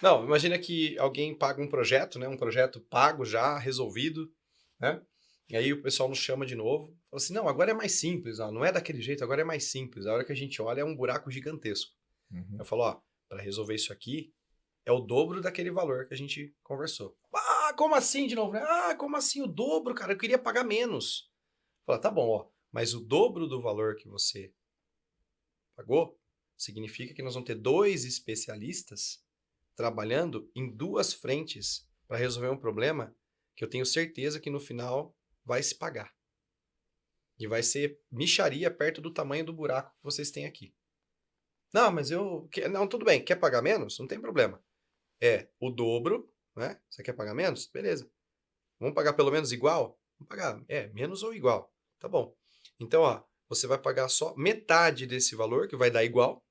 Não, imagina que alguém paga um projeto, né? Um projeto pago já, resolvido, né? E aí o pessoal nos chama de novo. Fala assim, não, agora é mais simples, ó, não é daquele jeito, agora é mais simples. A hora que a gente olha é um buraco gigantesco. Uhum. Eu falo, ó, para resolver isso aqui é o dobro daquele valor que a gente conversou. Ah, como assim de novo? Ah, como assim o dobro, cara? Eu queria pagar menos. Fala, tá bom, ó, mas o dobro do valor que você pagou significa que nós vamos ter 2 especialistas trabalhando em 2 frentes para resolver um problema que eu tenho certeza que no final vai se pagar. E vai ser mixaria perto do tamanho do buraco que vocês têm aqui. Não, mas não, tudo bem, quer pagar menos? Não tem problema. É o dobro, né? Você quer pagar menos? Beleza. Vamos pagar pelo menos igual? Vamos pagar, menos ou igual. Tá bom. Então, ó, você vai pagar só metade desse valor, que vai dar igual.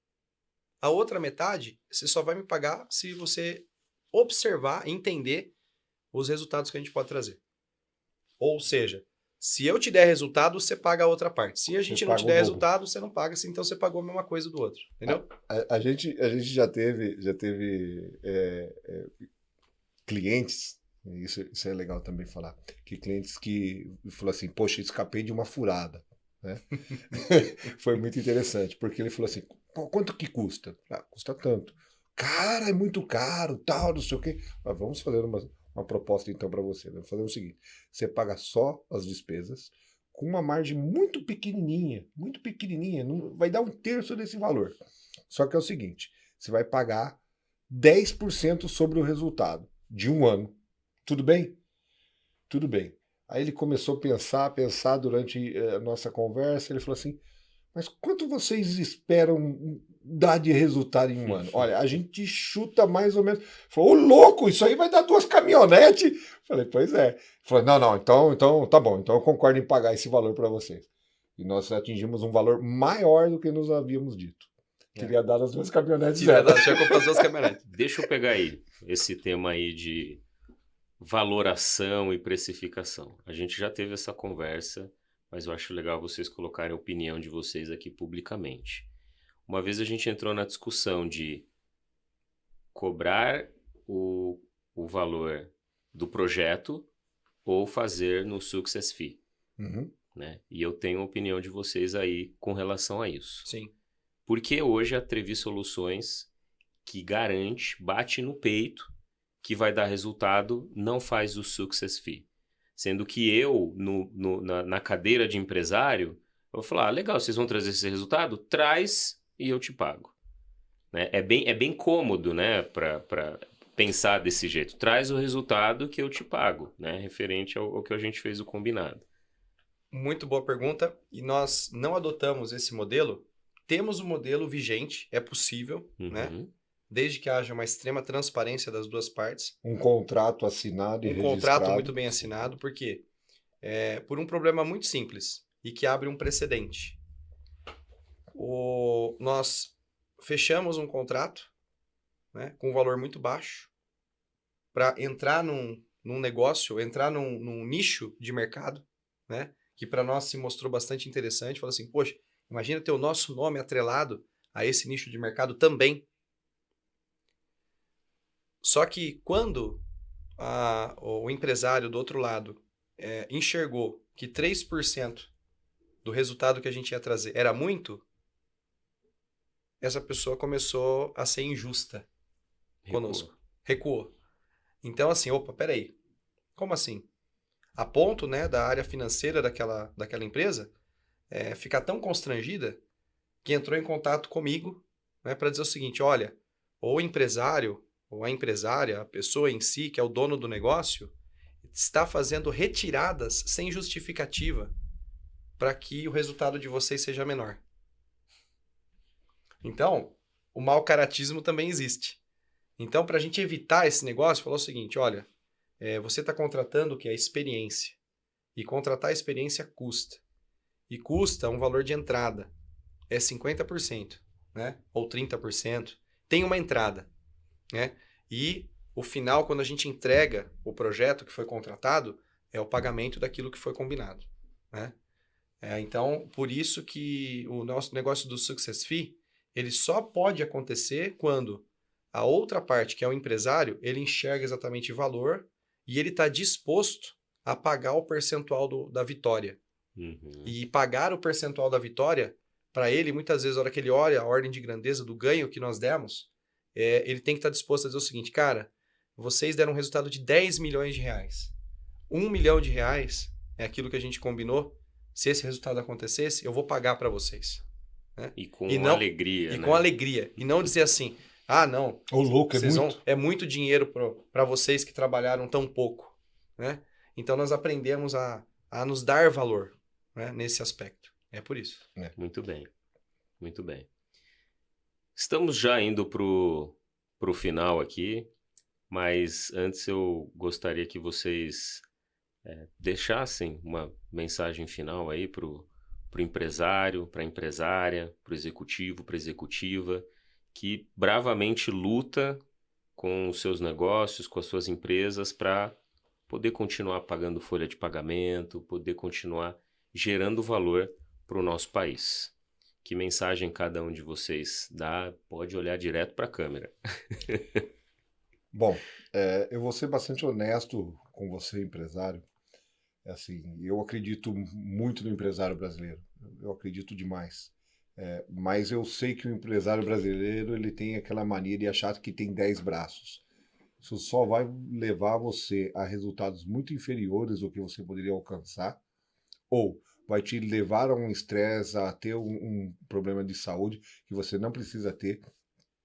A outra metade, você só vai me pagar se você observar, entender os resultados que a gente pode trazer. Ou seja, se eu te der resultado, você paga a outra parte. Se a gente não te der resultado, você não paga, então você pagou a mesma coisa do outro. Entendeu? A gente já teve clientes, isso é legal também falar, que clientes que falaram assim, poxa, escapei de uma furada. Né? Foi muito interessante, porque ele falou assim, quanto que custa? Ah, custa tanto. Cara, é muito caro, tal, não sei o quê. Mas vamos fazer uma proposta então para você. Vamos fazer o seguinte, você paga só as despesas, com uma margem muito pequenininha, não, vai dar 1/3 desse valor. Só que é o seguinte, você vai pagar 10% sobre o resultado de um ano. Tudo bem? Tudo bem. Aí ele começou a pensar durante a nossa conversa, ele falou assim, mas quanto vocês esperam dar de resultado em um ano? Olha, a gente chuta mais ou menos. Falou, ô louco, isso aí vai dar 2 caminhonetes. Falei, pois é. Falou, não, então tá bom, então eu concordo em pagar esse valor para vocês. E nós atingimos um valor maior do que nos havíamos dito. Queria dar as 2 caminhonetes. Tinha comprado as 2 caminhonetes. Deixa eu pegar aí esse tema aí de valoração e precificação. A gente já teve essa conversa, mas eu acho legal vocês colocarem a opinião de vocês aqui publicamente. Uma vez a gente entrou na discussão de cobrar o valor do projeto ou fazer no success fee. Uhum. Né? E eu tenho a opinião de vocês aí com relação a isso. Sim. Porque hoje a Trevi Soluções, que garante, bate no peito, que vai dar resultado, não faz o success fee. Sendo que eu, na cadeira de empresário, eu vou falar, legal, vocês vão trazer esse resultado? Traz e eu te pago. Né? É bem cômodo, né, para pensar desse jeito. Traz o resultado que eu te pago, né, referente ao que a gente fez o combinado. Muito boa pergunta. E nós não adotamos esse modelo. Temos um modelo vigente, é possível, né? Desde que haja uma extrema transparência das 2 partes. Um contrato assinado e registrado. Um contrato muito bem assinado, por quê? Por um problema muito simples e que abre um precedente. Nós fechamos um contrato né, com um valor muito baixo, para entrar num negócio, entrar num nicho de mercado, né, que para nós se mostrou bastante interessante. Falou assim, poxa, imagina ter o nosso nome atrelado a esse nicho de mercado também. Só que quando o empresário do outro lado enxergou que 3% do resultado que a gente ia trazer era muito, essa pessoa começou a ser injusta conosco. Recuou. Então, assim, opa, peraí. Como assim? A ponto, né, da área financeira daquela empresa ficar tão constrangida que entrou em contato comigo, né, para dizer o seguinte, olha, ou o empresário, ou a empresária, a pessoa em si, que é o dono do negócio, está fazendo retiradas sem justificativa para que o resultado de vocês seja menor. Então, o mau caratismo também existe. Então, para a gente evitar esse negócio, falou o seguinte, olha, você está contratando o que é experiência. E contratar experiência custa. E custa um valor de entrada. É 50%, né? Ou 30%. Tem uma entrada, né? E o final, quando a gente entrega o projeto que foi contratado, é o pagamento daquilo que foi combinado, né? Então, por isso que o nosso negócio do Success Fee, ele só pode acontecer quando a outra parte, que é o empresário, ele enxerga exatamente o valor e ele está disposto a pagar o percentual da vitória. Uhum. E pagar o percentual da vitória, para ele, muitas vezes, na hora que ele olha a ordem de grandeza do ganho que nós demos, ele tem que estar disposto a dizer o seguinte, cara, vocês deram um resultado de 10 milhões de reais. 1 milhão de reais é aquilo que a gente combinou. Se esse resultado acontecesse, eu vou pagar para vocês. Né? E com não, alegria, E né? com alegria. E não dizer assim, não, Ô, louco, é muito dinheiro para vocês que trabalharam tão pouco. Né? Então, nós aprendemos a nos dar valor, né, nesse aspecto. É por isso. Muito bem. Muito bem. Estamos já indo pro final aqui, mas antes eu gostaria que vocês deixassem uma mensagem final aí pro empresário, para a empresária, pro executivo, para a executiva, que bravamente luta com os seus negócios, com as suas empresas, para poder continuar pagando folha de pagamento, poder continuar gerando valor para o nosso país. Que mensagem cada um de vocês dá? Pode olhar direto para a câmera. Bom, eu vou ser bastante honesto com você, empresário. Assim, eu acredito muito no empresário brasileiro. Eu acredito demais. Mas eu sei que o empresário brasileiro ele tem aquela mania de achar que tem 10 braços. Isso só vai levar você a resultados muito inferiores do que você poderia alcançar, ou vai te levar a um estresse, a ter um problema de saúde que você não precisa ter,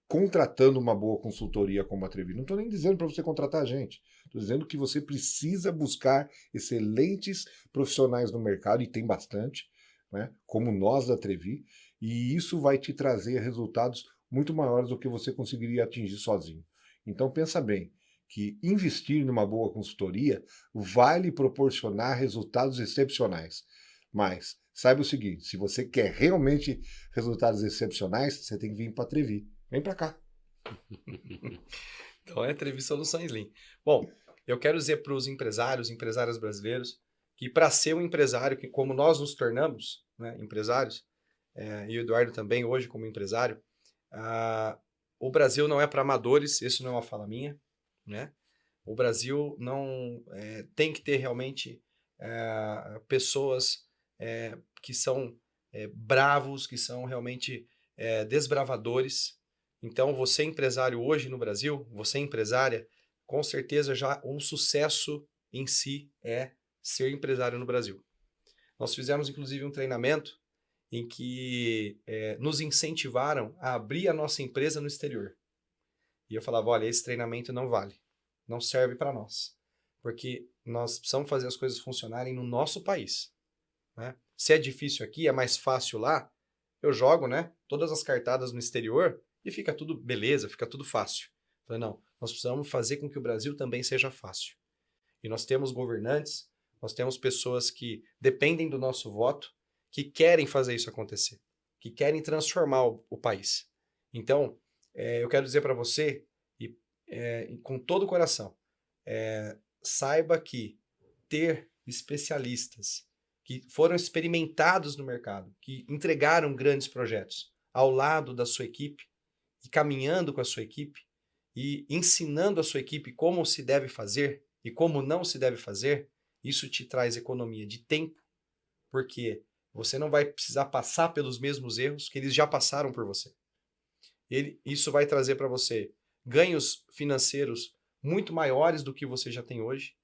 contratando uma boa consultoria como a Trevi. Não estou nem dizendo para você contratar a gente. Estou dizendo que você precisa buscar excelentes profissionais no mercado, e tem bastante, né, como nós da Trevi, e isso vai te trazer resultados muito maiores do que você conseguiria atingir sozinho. Então pensa bem, que investir numa boa consultoria vai lhe proporcionar resultados excepcionais. Mas saiba o seguinte, se você quer realmente resultados excepcionais, você tem que vir para a Trevi. Vem para cá. Então é Trevi Soluções Lean. Bom, eu quero dizer para os empresários, empresárias brasileiros, que para ser um empresário, que como nós nos tornamos, né, empresários, e o Eduardo também hoje como empresário, o Brasil não é para amadores, isso não é uma fala minha, né? O Brasil não tem que ter realmente pessoas que são bravos, que são realmente desbravadores. Então, você empresário hoje no Brasil, você empresária, com certeza já um sucesso em si é ser empresário no Brasil. Nós fizemos, inclusive, um treinamento em que nos incentivaram a abrir a nossa empresa no exterior. E eu falava, olha, esse treinamento não vale, não serve para nós, porque nós precisamos fazer as coisas funcionarem no nosso país. Né? Se é difícil aqui, é mais fácil lá, eu jogo, né, todas as cartadas no exterior e fica tudo beleza, fica tudo fácil. Eu falei, não, nós precisamos fazer com que o Brasil também seja fácil. E nós temos governantes, nós temos pessoas que dependem do nosso voto, que querem fazer isso acontecer, que querem transformar o país. Então, eu quero dizer para você com todo o coração, saiba que ter especialistas que foram experimentados no mercado, que entregaram grandes projetos ao lado da sua equipe e caminhando com a sua equipe e ensinando a sua equipe como se deve fazer e como não se deve fazer, isso te traz economia de tempo, porque você não vai precisar passar pelos mesmos erros que eles já passaram por você. Isso vai trazer para você ganhos financeiros muito maiores do que você já tem hoje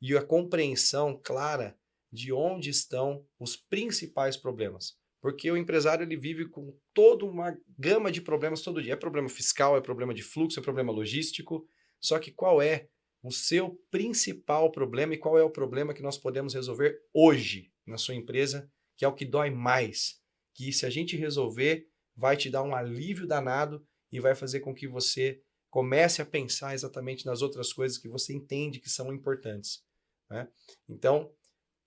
e a compreensão clara de onde estão os principais problemas. Porque o empresário ele vive com toda uma gama de problemas todo dia. É problema fiscal, é problema de fluxo, é problema logístico. Só que qual é o seu principal problema e qual é o problema que nós podemos resolver hoje na sua empresa, que é o que dói mais? Que se a gente resolver, vai te dar um alívio danado e vai fazer com que você comece a pensar exatamente nas outras coisas que você entende que são importantes, né? Então,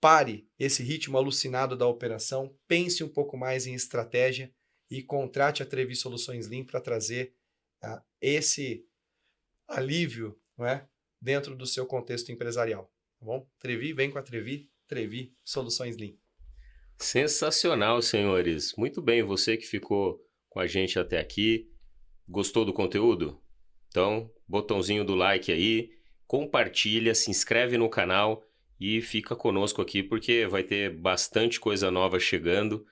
pare esse ritmo alucinado da operação, pense um pouco mais em estratégia e contrate a Trevi Soluções Lean para trazer esse alívio, não é, dentro do seu contexto empresarial. Tá bom? Trevi, vem com a Trevi, Trevi Soluções Lean. Sensacional, senhores. Muito bem, você que ficou com a gente até aqui, gostou do conteúdo? Então, botãozinho do like aí, compartilha, se inscreve no canal e fica conosco aqui porque vai ter bastante coisa nova chegando.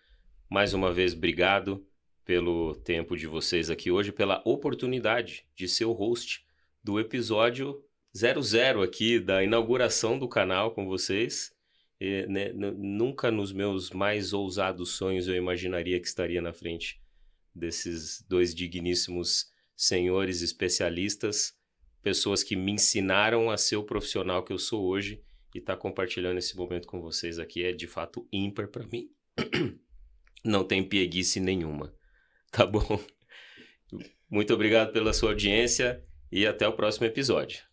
Mais uma vez, obrigado pelo tempo de vocês aqui hoje, pela oportunidade de ser o host do episódio 00 aqui, da inauguração do canal com vocês. E, né, nunca nos meus mais ousados sonhos eu imaginaria que estaria na frente desses dois digníssimos senhores especialistas, pessoas que me ensinaram a ser o profissional que eu sou hoje, e estar compartilhando esse momento com vocês aqui é de fato ímpar para mim. Não tem pieguice nenhuma, tá bom? Muito obrigado pela sua audiência e até o próximo episódio.